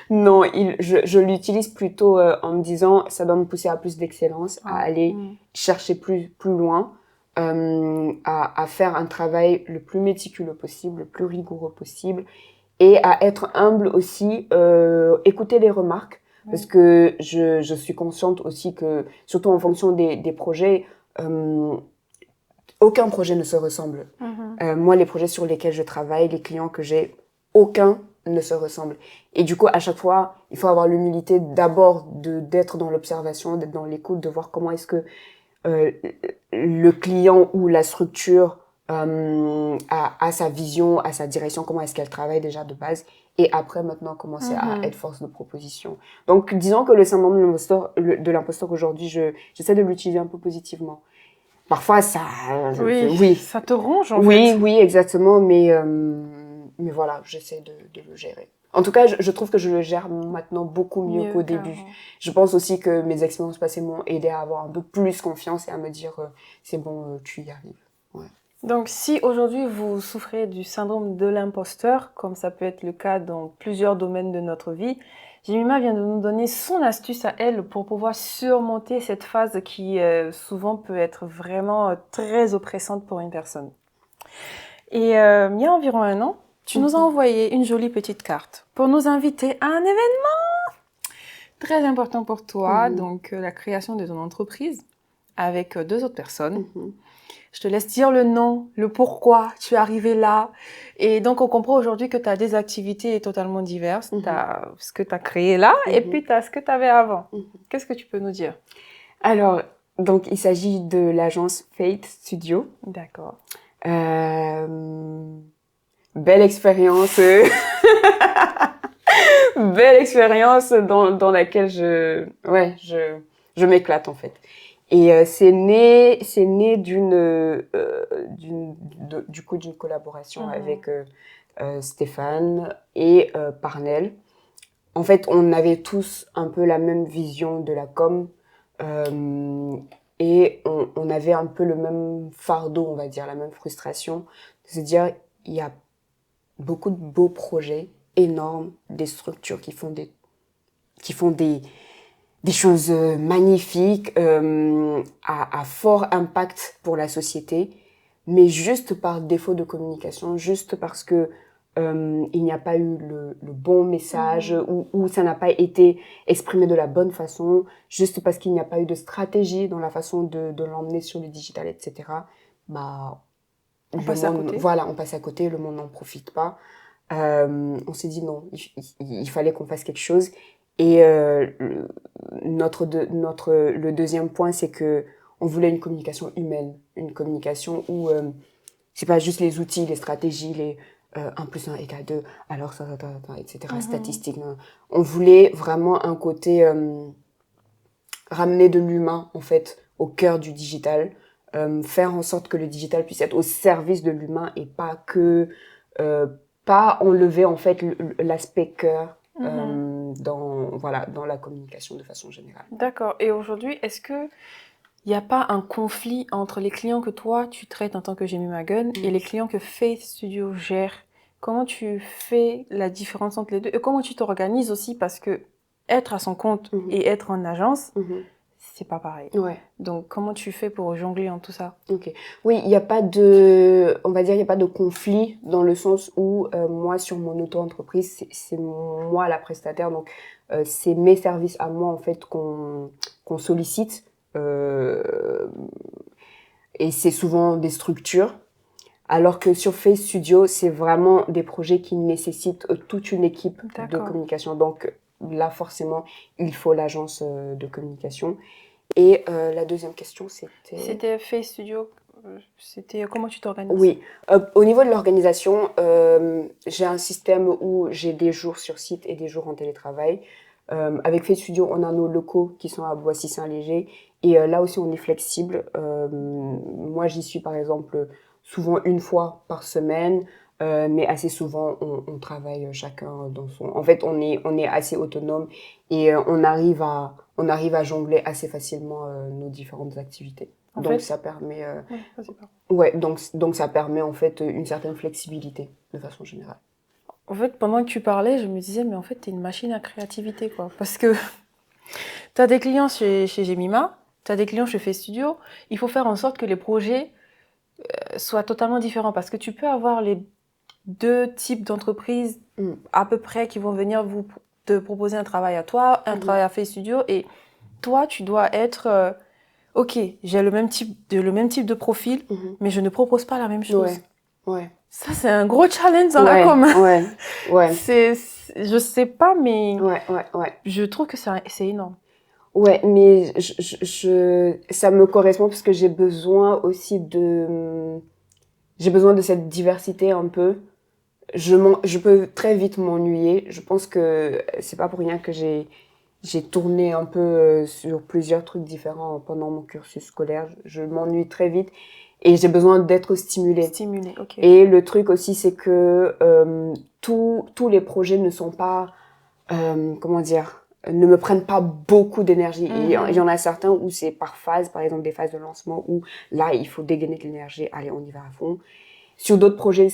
Non, je l'utilise plutôt en me disant ça doit me pousser à plus d'excellence, à aller chercher plus loin, à faire un travail le plus méticuleux possible, le plus rigoureux possible et à être humble aussi, écouter les remarques. Parce que je suis consciente aussi que, surtout en fonction des projets, aucun projet ne se ressemble. Moi, les projets sur lesquels je travaille, les clients que j'ai, aucun ne se ressemble. Et du coup, à chaque fois, il faut avoir l'humilité d'abord d'être dans l'observation, d'être dans l'écoute, de voir comment est-ce que le client ou la structure a sa vision, a sa direction, comment est-ce qu'elle travaille déjà de base. et après maintenant commencer à être force de proposition. Donc disons que le syndrome de l'imposteur aujourd'hui, j'essaie de l'utiliser un peu positivement. Parfois ça oui, ça te ronge en fait. fait. Oui, exactement, mais voilà, j'essaie de le gérer. En tout cas, je trouve que je le gère maintenant beaucoup mieux qu'au début. Je pense aussi que mes expériences passées m'ont aidé à avoir un peu plus confiance et à me dire c'est bon, tu y arrives. Ouais. Donc, si aujourd'hui vous souffrez du syndrome de l'imposteur, comme ça peut être le cas dans plusieurs domaines de notre vie, Jemima vient de nous donner son astuce à elle pour pouvoir surmonter cette phase qui souvent peut être vraiment très oppressante pour une personne. Et il y a environ 1 an, tu nous as envoyé une jolie petite carte pour nous inviter à un événement très important pour toi, donc la création de ton entreprise avec 2 autres personnes. Je te laisse dire le nom, le pourquoi tu es arrivé là. Et donc, on comprend aujourd'hui que tu as des activités totalement diverses. Tu as ce que tu as créé là et puis tu as ce que tu avais avant. Qu'est-ce que tu peux nous dire? Alors, donc, il s'agit de l'agence Fate Studio. D'accord. Belle expérience. Belle expérience dans laquelle je m'éclate en fait. Et c'est né d'une collaboration avec Stéphane et Parnell. En fait, on avait tous un peu la même vision de la com et on avait un peu le même fardeau, on va dire, la même frustration de se dire il y a beaucoup de beaux projets énormes, des structures qui font des choses magnifiques, à fort impact pour la société, mais juste par défaut de communication, juste parce que il n'y a pas eu le bon message ou ça n'a pas été exprimé de la bonne façon, juste parce qu'il n'y a pas eu de stratégie dans la façon de l'emmener sur le digital, etc. Bah, on passe à côté. Voilà, on passe à côté, le monde n'en profite pas. On s'est dit non, il fallait qu'on fasse quelque chose. Et le deuxième point, c'est que on voulait une communication humaine, une communication où c'est pas juste les outils, les stratégies, les 1 + 1 = 2, alors ça, etc. Statistiques. Non. On voulait vraiment un côté ramener de l'humain en fait au cœur du digital, faire en sorte que le digital puisse être au service de l'humain et pas pas enlever en fait l'aspect cœur dans la communication de façon générale. D'accord. Et aujourd'hui, est-ce que il n'y a pas un conflit entre les clients que toi tu traites en tant que Jemima Gunn et les clients que Fate Studio gère? Comment tu fais la différence entre les deux et comment tu t'organises aussi, parce que être à son compte et être en agence, c'est pas pareil. Ouais. Donc comment tu fais pour jongler en tout ça? Ok. Oui, il n'y a pas de, on va dire, il n'y a pas de conflit dans le sens où moi sur mon auto-entreprise, c'est moi la prestataire, donc c'est mes services à moi en fait qu'on sollicite et c'est souvent des structures. Alors que sur Fate Studio, c'est vraiment des projets qui nécessitent toute une équipe de communication. Donc là, forcément, il faut l'agence de communication. Et la deuxième question, c'était... C'était Fate Studio. C'était comment tu t'organises? Oui. Au niveau de l'organisation, j'ai un système où j'ai des jours sur site et des jours en télétravail. Avec Fate Studio, on a nos locaux qui sont à Boissy-Saint-Léger. Et là aussi, on est flexible. Moi, j'y suis, par exemple, souvent 1 fois par semaine. Mais assez souvent, on travaille chacun dans son... En fait, on est assez autonome et on arrive à jongler assez facilement nos différentes activités. Donc ça permet donc ça permet en fait une certaine flexibilité de façon générale. En fait, pendant que tu parlais, je me disais mais en fait, t'es une machine à créativité quoi, parce que t'as des clients chez Jemima, t'as des clients chez Fate Studio, il faut faire en sorte que les projets soient totalement différents, parce que tu peux avoir les 2 types d'entreprises à peu près qui vont venir te proposer un travail à toi, un travail à Fate Studio, et toi tu dois être ok, j'ai le même type de profil, mais je ne propose pas la même chose. Ouais. Ça, c'est un gros challenge dans la com. Ouais. Je sais pas, mais ouais. je trouve que c'est énorme. Ouais, mais ça me correspond parce que j'ai besoin aussi de cette diversité un peu. je peux très vite m'ennuyer. Je pense que c'est pas pour rien que j'ai tourné un peu sur plusieurs trucs différents pendant mon cursus scolaire. Je m'ennuie très vite et j'ai besoin d'être stimulée. Stimulé, ok. Et le truc aussi, c'est que tous les projets ne sont pas, comment dire, ne me prennent pas beaucoup d'énergie. Et il y en a certains où c'est par phase, par exemple des phases de lancement, où là, il faut dégainer de l'énergie. Allez, on y va à fond. Sur d'autres projets,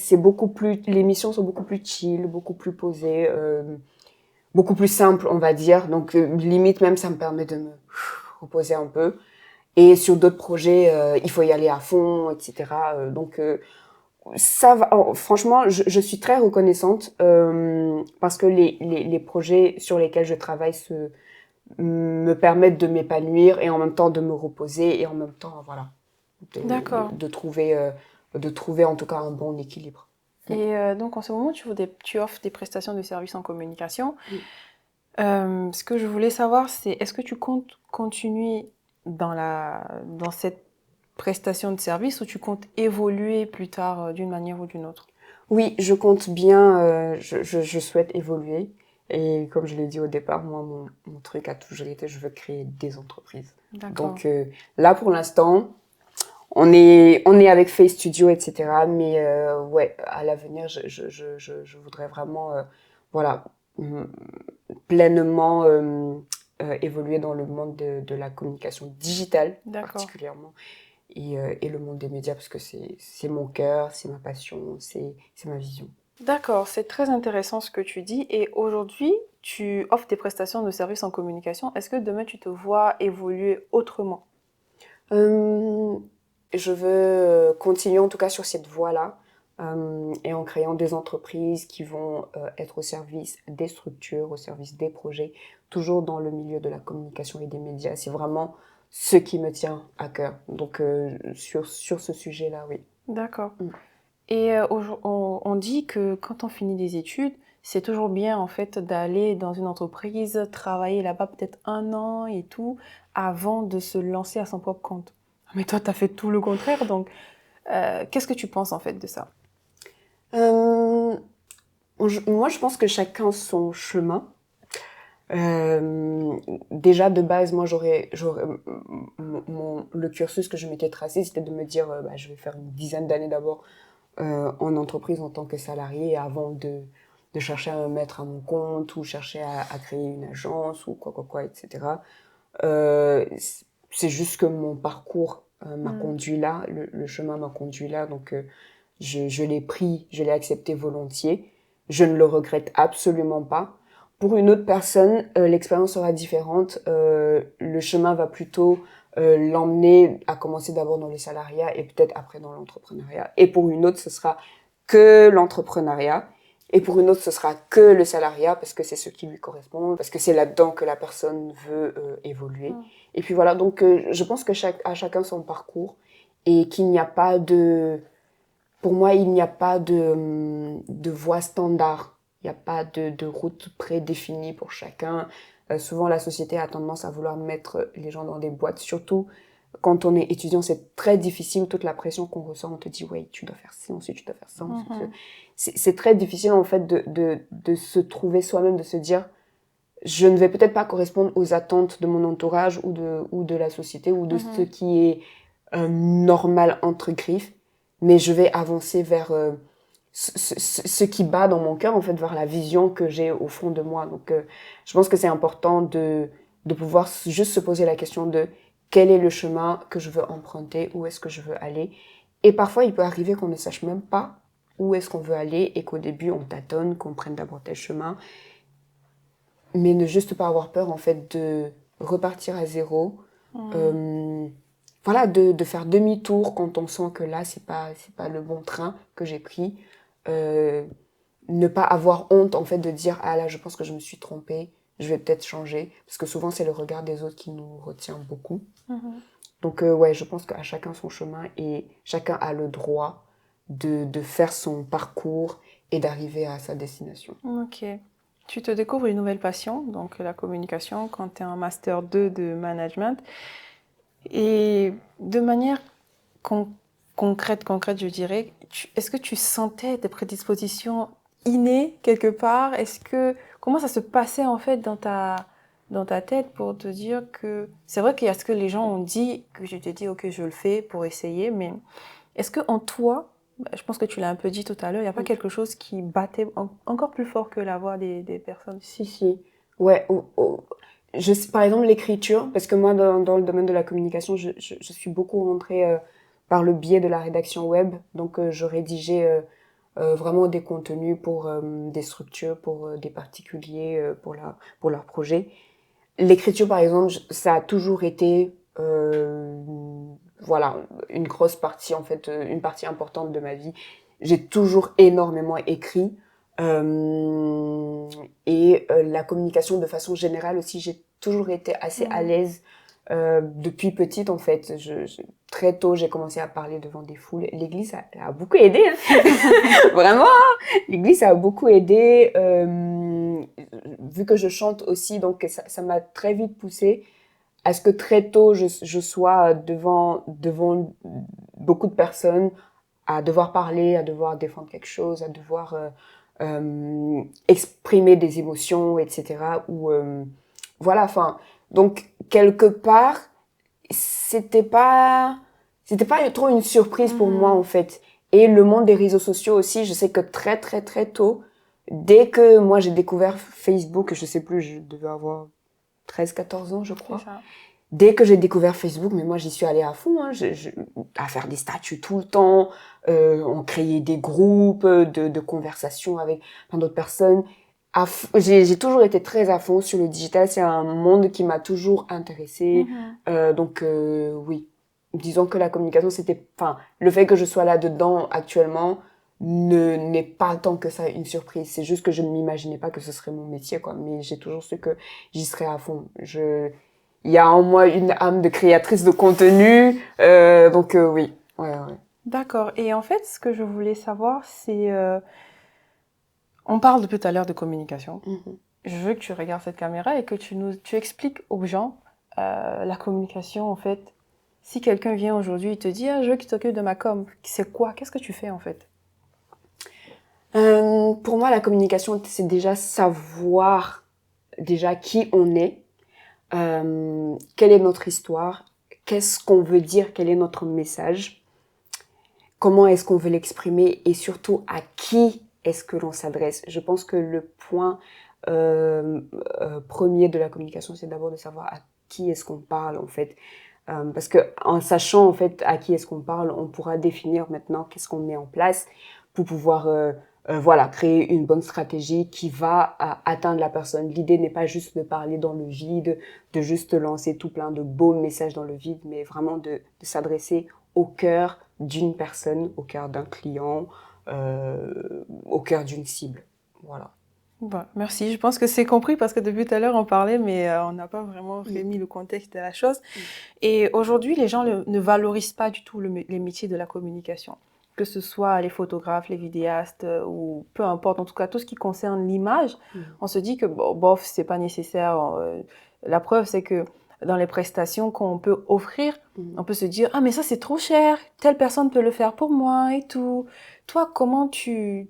les missions sont beaucoup plus chill, beaucoup plus posées, beaucoup plus simples, on va dire. Donc, limite même, ça me permet de me reposer un peu. Et sur d'autres projets, il faut y aller à fond, etc. Donc, ça va. Franchement, je suis très reconnaissante parce que les projets sur lesquels je travaille me permettent de m'épanouir et en même temps de me reposer et en même temps, voilà, D'accord. de trouver en tout cas un bon équilibre. Et donc, en ce moment, tu offres des prestations de services en communication. Oui. Ce que je voulais savoir, c'est est-ce que tu comptes continuer dans cette prestation de service ou tu comptes évoluer plus tard d'une manière ou d'une autre? Oui, je compte bien, je souhaite évoluer. Et comme je l'ai dit au départ, moi, mon truc a toujours été, je veux créer des entreprises. D'accord. Donc là, pour l'instant, on est avec Face Studio, etc. Mais ouais, à l'avenir, je voudrais vraiment, voilà, pleinement évoluer dans le monde de la communication digitale, D'accord. particulièrement, et le monde des médias, parce que c'est mon cœur, c'est ma passion, c'est ma vision. D'accord, c'est très intéressant ce que tu dis. Et aujourd'hui, tu offres des prestations de services en communication. Est-ce que demain, tu te vois évoluer autrement? Je veux continuer en tout cas sur cette voie-là et en créant des entreprises qui vont être au service des structures, au service des projets, toujours dans le milieu de la communication et des médias. C'est vraiment ce qui me tient à cœur. Donc sur ce sujet-là, oui. D'accord. Et on dit que quand on finit des études, c'est toujours bien en fait d'aller dans une entreprise, travailler là-bas peut-être 1 an et tout, avant de se lancer à son propre compte. Mais toi, tu as fait tout le contraire, donc qu'est-ce que tu penses en fait de ça? Moi, je pense que chacun son chemin. Déjà de base, moi le cursus que je m'étais tracé, c'était de me dire bah, je vais faire une dizaine d'années d'abord en entreprise en tant que salarié avant de chercher à me mettre à mon compte ou chercher à créer une agence ou quoi, etc. C'est juste que mon parcours m'a conduit là, le chemin m'a conduit là, donc je l'ai pris, je l'ai accepté volontiers. Je ne le regrette absolument pas. Pour une autre personne, l'expérience sera différente. Le chemin va plutôt l'emmener à commencer d'abord dans le salariat et peut-être après dans l'entrepreneuriat. Et pour une autre, ce sera que l'entrepreneuriat. Et pour une autre, ce sera que le salariat parce que c'est ce qui lui correspond, parce que c'est là-dedans que la personne veut évoluer. Et puis voilà, donc je pense que à chacun son parcours et qu'il n'y a pas de... Pour moi, il n'y a pas de voie standard. Il n'y a pas de route prédéfinie pour chacun. Souvent, la société a tendance à vouloir mettre les gens dans des boîtes. Surtout quand on est étudiant, c'est très difficile. Toute la pression qu'on ressent, on te dit, ouais, tu dois faire ci, ensuite tu dois faire ça. C'est très difficile, en fait, de se trouver soi-même, de se dire, je ne vais peut-être pas correspondre aux attentes de mon entourage ou de la société ou de ce qui est normal entre griffes, mais je vais avancer vers ce qui bat dans mon cœur, en fait, vers la vision que j'ai au fond de moi. Donc, je pense que c'est important de pouvoir juste se poser la question de quel est le chemin que je veux emprunter, où est-ce que je veux aller. Et parfois, il peut arriver qu'on ne sache même pas où est-ce qu'on veut aller et qu'au début, on tâtonne, qu'on prenne d'abord tel chemin. Mais ne juste pas avoir peur, en fait, de repartir à zéro. Voilà, de faire demi-tour quand on sent que là, c'est pas le bon train que j'ai pris. Ne pas avoir honte, en fait, de dire, ah là, je pense que je me suis trompée, je vais peut-être changer. Parce que souvent, c'est le regard des autres qui nous retient beaucoup. Donc, ouais, je pense qu'à chacun son chemin et chacun a le droit de faire son parcours et d'arriver à sa destination. Ok. Tu te découvres une nouvelle passion, donc la communication, quand tu es en master 2 de management. Et de manière concrète, je dirais, est-ce que tu sentais des prédispositions inné quelque part? Comment ça se passait en fait dans ta tête pour te dire que... C'est vrai qu'il y a ce que les gens ont dit, que je te dis, ok, je le fais pour essayer, mais est-ce que en toi, je pense que tu l'as un peu dit tout à l'heure, il n'y a pas quelque chose qui battait encore plus fort que la voix des personnes? Si. Ouais, par exemple, l'écriture, parce que moi, dans le domaine de la communication, je suis beaucoup rentrée par le biais de la rédaction web. Donc, je rédigeais vraiment des contenus pour des structures, pour des particuliers, pour leurs projets. L'écriture, par exemple, ça a toujours été, voilà, une grosse partie, en fait, une partie importante de ma vie. J'ai toujours énormément écrit. La communication de façon générale aussi, j'ai toujours été assez à l'aise depuis petite, en fait. Très tôt, j'ai commencé à parler devant des foules. L'église a beaucoup aidé, hein. Vraiment, hein. L'église a beaucoup aidé. Vu que je chante aussi, donc ça m'a très vite poussée à ce que très tôt, je sois devant beaucoup de personnes, à devoir parler, à devoir défendre quelque chose, à devoir exprimer des émotions, etc. Voilà, enfin, donc quelque part, c'était pas trop une surprise pour moi en fait. Et le monde des réseaux sociaux aussi, je sais que très très très tôt, dès que moi j'ai découvert Facebook, je sais plus, je devais avoir 13-14 ans je crois. Dès que j'ai découvert Facebook, mais moi j'y suis allée à fond, hein, à faire des statuts tout le temps, on créait des groupes de conversation avec plein d'autres personnes. J'ai toujours été très à fond sur le digital, c'est un monde qui m'a toujours intéressée. Donc oui, disons que la communication, enfin, le fait que je sois là-dedans actuellement n'est pas tant que ça une surprise. C'est juste que je ne m'imaginais pas que ce serait mon métier, quoi. Mais j'ai toujours su que j'y serais à fond. Il y a en moi une âme de créatrice de contenu, donc oui. Ouais. D'accord. Et en fait, ce que je voulais savoir, c'est... on parle depuis tout à l'heure de communication. Je veux que tu regardes cette caméra et que tu expliques aux gens la communication, en fait. Si quelqu'un vient aujourd'hui et te dit « Ah, je veux qu'il t'occupe de ma com », c'est quoi? Qu'est-ce que tu fais, en fait? Pour moi, la communication, c'est déjà savoir déjà qui on est, quelle est notre histoire, qu'est-ce qu'on veut dire, quel est notre message, comment est-ce qu'on veut l'exprimer et surtout à qui est-ce que l'on s'adresse. Je pense que le point premier de la communication, c'est d'abord de savoir à qui est-ce qu'on parle en fait. Parce que en sachant en fait à qui est-ce qu'on parle, on pourra définir maintenant qu'est-ce qu'on met en place pour pouvoir voilà, créer une bonne stratégie qui va atteindre la personne. L'idée n'est pas juste de parler dans le vide, de juste lancer tout plein de beaux messages dans le vide, mais vraiment de s'adresser au cœur d'une personne, au cœur d'un client, au cœur d'une cible. Voilà. Bon, merci. Je pense que c'est compris parce que depuis tout à l'heure, on parlait, mais on n'a pas vraiment remis le contexte de la chose. Et aujourd'hui, les gens ne valorisent pas du tout les métiers de la communication. Que ce soit les photographes, les vidéastes ou peu importe, en tout cas tout ce qui concerne l'image, on se dit que bof, c'est pas nécessaire. La preuve, c'est que dans les prestations qu'on peut offrir, on peut se dire ah mais ça c'est trop cher, telle personne peut le faire pour moi et tout. Toi, comment je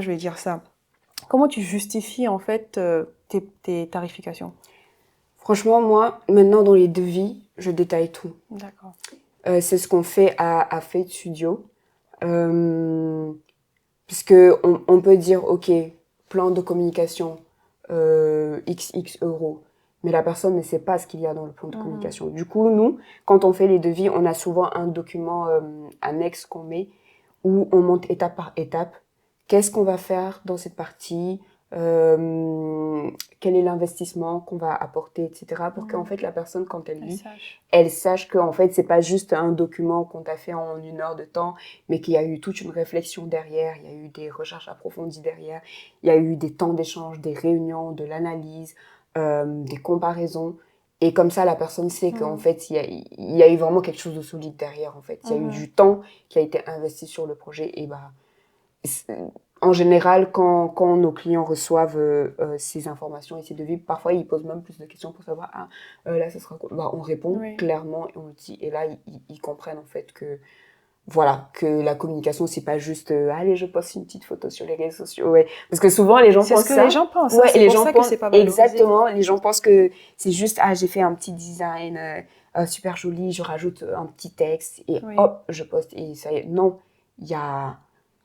vais dire ça? Comment tu justifies en fait tes tarifications? Franchement, moi, maintenant dans les devis, je détaille tout. D'accord. C'est ce qu'on fait à Fate Studio. Puisque on peut dire, ok, plan de communication, XX euros. Mais la personne ne sait pas ce qu'il y a dans le plan de communication. Du coup, nous, quand on fait les devis, on a souvent un document annexe qu'on met où on monte étape par étape. Qu'est-ce qu'on va faire dans cette partie, quel est l'investissement qu'on va apporter, etc. Pour qu'en fait, la personne, quand elle lit, elle sache qu'en fait, c'est pas juste un document qu'on t'a fait en 1 heure de temps, mais qu'il y a eu toute une réflexion derrière, il y a eu des recherches approfondies derrière, il y a eu des temps d'échange, des réunions, de l'analyse, des comparaisons. Et comme ça, la personne sait qu'en fait, il y a eu vraiment quelque chose de solide derrière, en fait. Il y a eu du temps qui a été investi sur le projet. Et bah, en général, quand nos clients reçoivent ces informations et ces devis, parfois, ils posent même plus de questions pour savoir, là, ça sera quoi? Bah, on répond clairement et on le dit. Et là, ils comprennent, en fait, que voilà, que la communication, c'est pas juste allez, je poste une petite photo sur les réseaux sociaux. Ouais. Parce que souvent, les gens pensent ça. C'est ce que les gens pensent. Ouais, C'est les pour gens ça pensent, que c'est pas valorisé. exactement. Les gens pensent que c'est juste j'ai fait un petit design super joli, je rajoute un petit texte et hop, je poste. Et ça y est. Non, il y a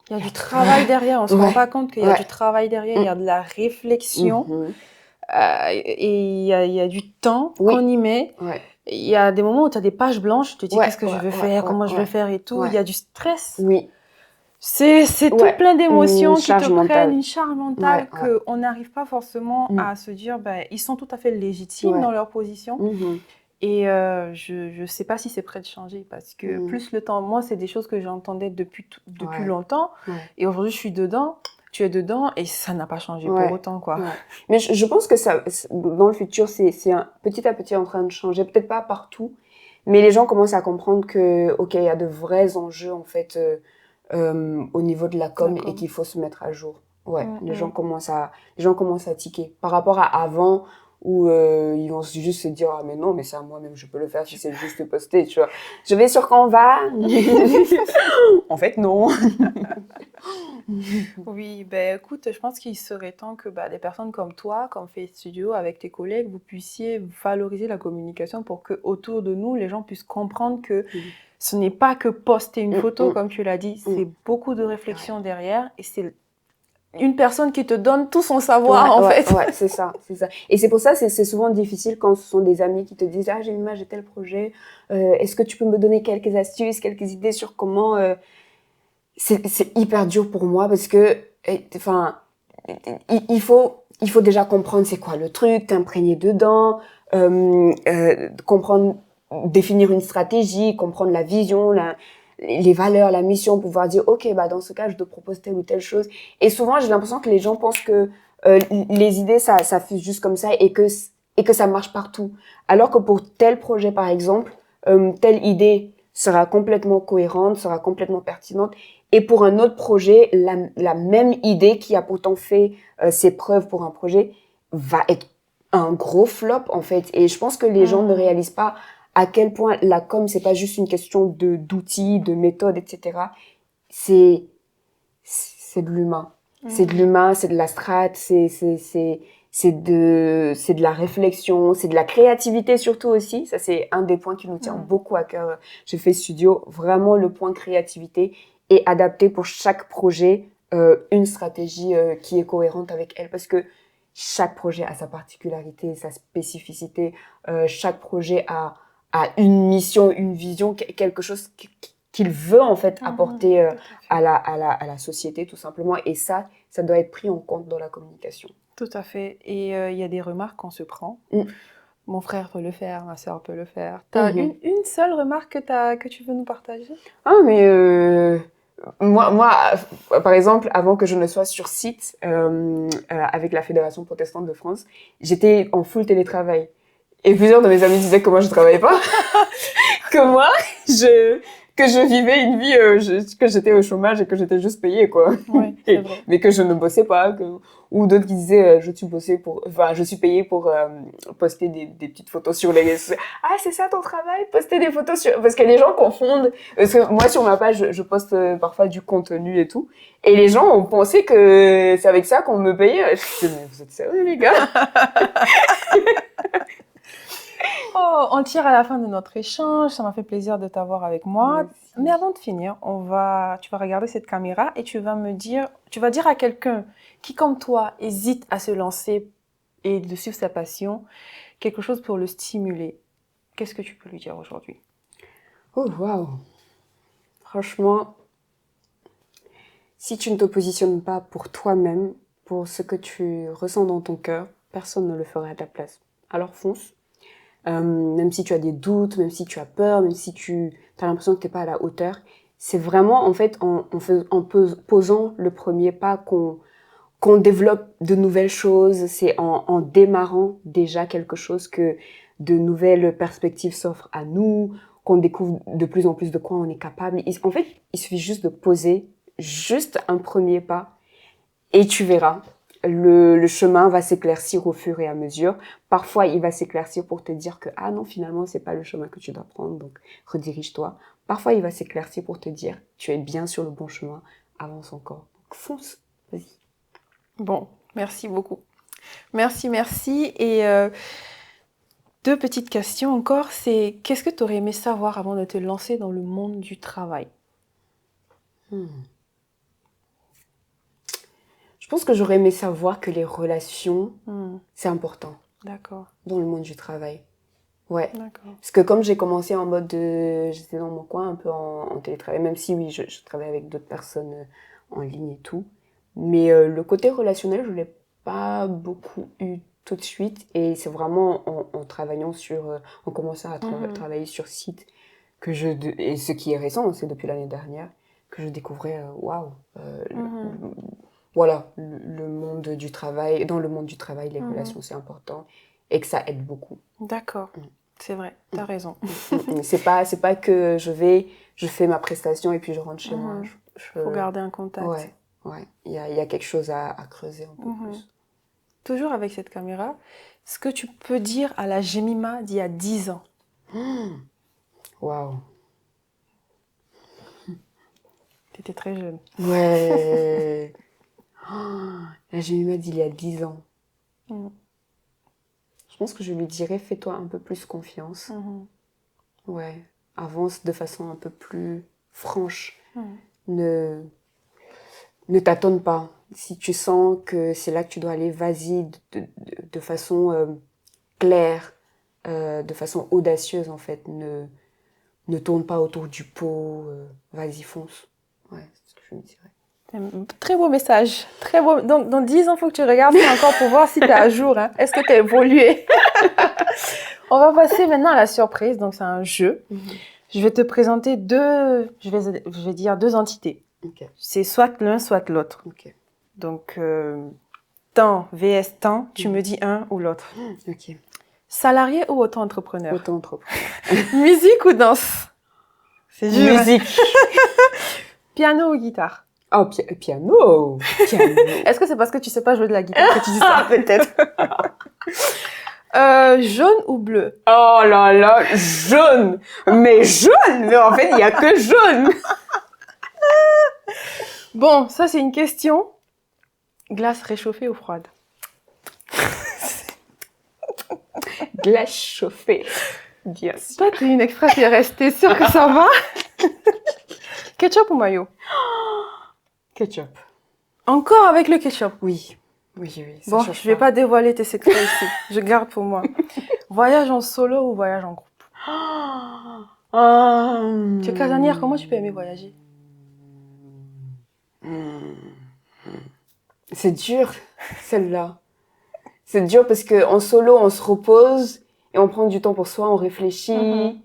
du travail derrière. On se rend pas compte qu'il y a du travail derrière. Il y a de la réflexion. Et il y a du temps qu'on y met. Il y a des moments où tu as des pages blanches, tu te dis qu'est-ce que je veux faire, comment je vais faire et tout. Il y a du stress. Oui. C'est tout plein d'émotions qui te prennent une charge mentale Ouais. qu'on n'arrive pas forcément à se dire, ils sont tout à fait légitimes dans leur position. Et je ne sais pas si c'est prêt de changer parce que plus le temps, moi, c'est des choses que j'entendais depuis longtemps. Et aujourd'hui, je suis dedans. Tu es dedans et ça n'a pas changé pour autant, quoi. Mais je pense que ça, dans le futur, c'est petit à petit en train de changer. Peut-être pas partout, mais les gens commencent à comprendre que, ok, il y a de vrais enjeux, en fait, au niveau de la com et qu'il faut se mettre à jour. Les gens commencent à tiquer. Par rapport à avant, où ils vont juste se dire, ah, mais non, mais c'est à moi-même, je peux le faire si c'est juste poster, tu vois. Je vais sur Canva. En fait, non. Oui, écoute, je pense qu'il serait temps que des personnes comme toi, comme Face Studio, avec tes collègues, vous puissiez valoriser la communication pour que autour de nous, les gens puissent comprendre que ce n'est pas que poster une photo, comme tu l'as dit, c'est beaucoup de réflexion derrière et c'est une personne qui te donne tout son savoir, en fait. Ouais, c'est ça. Et c'est pour ça, c'est souvent difficile quand ce sont des amis qui te disent « Ah, Jemima, j'ai tel projet. Est-ce que tu peux me donner quelques astuces, quelques idées sur comment… C'est hyper dur pour moi parce que, enfin, il faut déjà comprendre c'est quoi le truc, t'imprégner dedans, comprendre, définir une stratégie, comprendre la vision, les valeurs, la mission, pouvoir dire ok, dans ce cas je te propose telle ou telle chose. Et souvent j'ai l'impression que les gens pensent que les idées ça fuse juste comme ça et que ça marche partout. Alors que pour tel projet par exemple, telle idée sera complètement cohérente, sera complètement pertinente. Et pour un autre projet, la même idée qui a pourtant fait ses preuves pour un projet va être un gros flop en fait. Et je pense que les gens ne réalisent pas à quel point la com, c'est pas juste une question d'outils, de méthodes, etc. C'est de l'humain. C'est de l'humain, c'est de la strat, c'est de la réflexion, c'est de la créativité surtout aussi. Ça, c'est un des points qui nous tient beaucoup à cœur. Je fais studio, vraiment le point créativité et adapter pour chaque projet une stratégie qui est cohérente avec elle. Parce que chaque projet a sa particularité, sa spécificité. Chaque projet a une mission, une vision, quelque chose qu'il veut en fait apporter à la société tout simplement. Et ça doit être pris en compte dans la communication. Tout à fait. Et il y a des remarques qu'on se prend. Mon frère peut le faire, ma soeur peut le faire. Tu as une seule remarque que tu veux nous partager? Ah, mais moi, par exemple, avant que je ne sois sur site avec la Fédération protestante de France, j'étais en full télétravail. Et plusieurs de mes amis disaient que moi, je travaillais pas. Que moi, que je vivais une vie, que j'étais au chômage et que j'étais juste payée, quoi. Ouais, c'est vrai. Mais que je ne bossais pas. Ou d'autres qui disaient, je suis payée pour poster des petites photos sur les réseaux. Ah, c'est ça ton travail? Poster des photos sur… Parce que les gens confondent. Parce que moi, sur ma page, je poste parfois du contenu et tout. Et les gens ont pensé que c'est avec ça qu'on me payait. Je me disais, mais vous êtes sérieux, les gars? Oh, on tire à la fin de notre échange. Ça m'a fait plaisir de t'avoir avec moi. Merci. Mais avant de finir, tu vas regarder cette caméra et tu vas dire à quelqu'un qui, comme toi, hésite à se lancer et de suivre sa passion, quelque chose pour le stimuler. Qu'est-ce que tu peux lui dire aujourd'hui? Oh, waouh! Franchement, si tu ne te positionnes pas pour toi-même, pour ce que tu ressens dans ton cœur, personne ne le fera à ta place. Alors fonce. Même si tu as des doutes, même si tu as peur, même si tu as l'impression que tu n'es pas à la hauteur, c'est vraiment en fait en posant le premier pas qu'on développe de nouvelles choses, c'est en démarrant déjà quelque chose que de nouvelles perspectives s'offrent à nous, qu'on découvre de plus en plus de quoi on est capable. En fait, il suffit juste de poser juste un premier pas et tu verras. le chemin va s'éclaircir au fur et à mesure. Parfois, il va s'éclaircir pour te dire que, ah non, finalement, c'est pas le chemin que tu dois prendre, donc redirige-toi. Parfois, il va s'éclaircir pour te dire, tu es bien sur le bon chemin, avance encore. Donc, fonce, vas-y. Bon, merci beaucoup. Merci. Et deux petites questions encore, c'est qu'est-ce que tu aurais aimé savoir avant de te lancer dans le monde du travail? Je pense que j'aurais aimé savoir que les relations, c'est important. D'accord. Dans le monde du travail. Ouais. D'accord. Parce que comme j'ai commencé en mode j'étais dans mon coin un peu en télétravail, même si oui, je travaille avec d'autres personnes en ligne et tout. Mais le côté relationnel, je l'ai pas beaucoup eu tout de suite. Et c'est vraiment en travaillant sur, en commençant à travailler sur site, et ce qui est récent, c'est depuis l'année dernière, que je découvrais, waouh, voilà, le monde du travail, dans le monde du travail, les relations, c'est important et que ça aide beaucoup. D'accord, c'est vrai, t'as raison. C'est pas que je fais ma prestation et puis je rentre chez moi. Faut garder un contact. Ouais, il y a quelque chose à creuser un peu plus. Toujours avec cette caméra, ce que tu peux dire à la Jemima d'il y a 10 ans? Waouh. T'étais très jeune. Ouais. La Jemima d'il y a 10 ans. Je pense que je lui dirais, fais-toi un peu plus confiance. Ouais, avance de façon un peu plus franche. Ne tâtonne pas. Si tu sens que c'est là que tu dois aller, vas-y de façon claire, de façon audacieuse en fait. Ne tourne pas autour du pot, vas-y, fonce. Ouais, c'est ce que je me dirais. Très beau message, très beau. Donc, dans 10 ans, il faut que tu regardes ça encore pour voir si tu es à jour. Hein. Est-ce que tu as évolué? On va passer maintenant à la surprise. Donc, c'est un jeu. Je vais te présenter deux entités. Okay. C'est soit l'un, soit l'autre. Okay. Donc, temps vs temps, tu me dis un ou l'autre. Ok. Salarié ou auto-entrepreneur? Auto-entrepreneur. Musique ou danse? C'est dur. Musique. Piano ou guitare? Oh, piano. Est-ce que c'est parce que tu sais pas jouer de la guitare que tu dis ça? Peut-être. Jaune ou bleu? Oh là là, jaune. Mais jaune. Mais en fait, il y a que jaune. Bon, ça c'est une question. Glace réchauffée ou froide? Glace chauffée. Bien sûr. Toi, t'es une extraterrestre. T'es sûre que ça va? Ketchup ou mayo? Ketchup. Encore avec le ketchup? Oui. Bon, je vais pas dévoiler tes secrets ici. Je garde pour moi. Voyage en solo ou voyage en groupe? Tu es casanière, comment tu peux aimer voyager? C'est dur, celle-là. C'est dur parce qu'en solo, on se repose et on prend du temps pour soi, on réfléchit.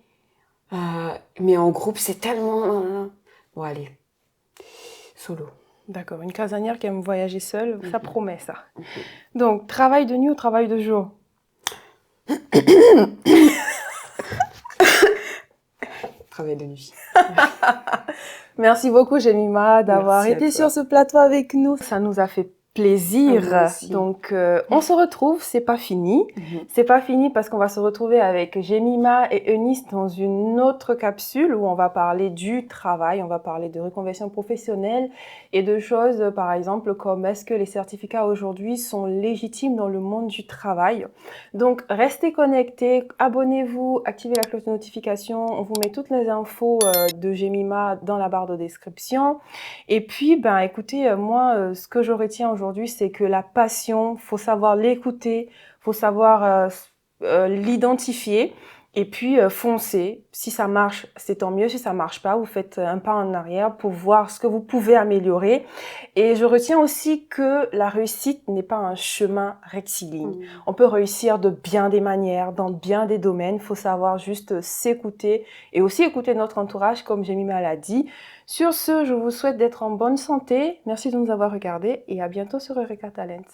Mais en groupe, c'est tellement... Bon, allez. Solo. D'accord, une casanière qui aime voyager seule, ça promet ça. Donc, travail de nuit ou travail de jour? Travail de nuit. Merci beaucoup, Jemima, d'avoir été sur ce plateau avec nous. Ça nous a fait plaisir. Donc, on se retrouve, c'est pas fini. C'est pas fini parce qu'on va se retrouver avec Jemima et Eunice dans une autre capsule où on va parler du travail, on va parler de reconversion professionnelle et de choses, par exemple, comme est-ce que les certificats aujourd'hui sont légitimes dans le monde du travail. Donc, restez connectés, abonnez-vous, activez la cloche de notification. On vous met toutes les infos de Jemima dans la barre de description. Et puis, écoutez, moi, ce que je retiens aujourd'hui, c'est que la passion, faut savoir l'écouter, faut savoir l'identifier et puis foncer. Si ça marche, c'est tant mieux. Si ça marche pas, vous faites un pas en arrière pour voir ce que vous pouvez améliorer. Et je retiens aussi que la réussite n'est pas un chemin rectiligne. On peut réussir de bien des manières, dans bien des domaines. Il faut savoir juste s'écouter et aussi écouter notre entourage, comme Jemima l'a dit. Sur ce, je vous souhaite d'être en bonne santé. Merci de nous avoir regardés et à bientôt sur Eureka Talent.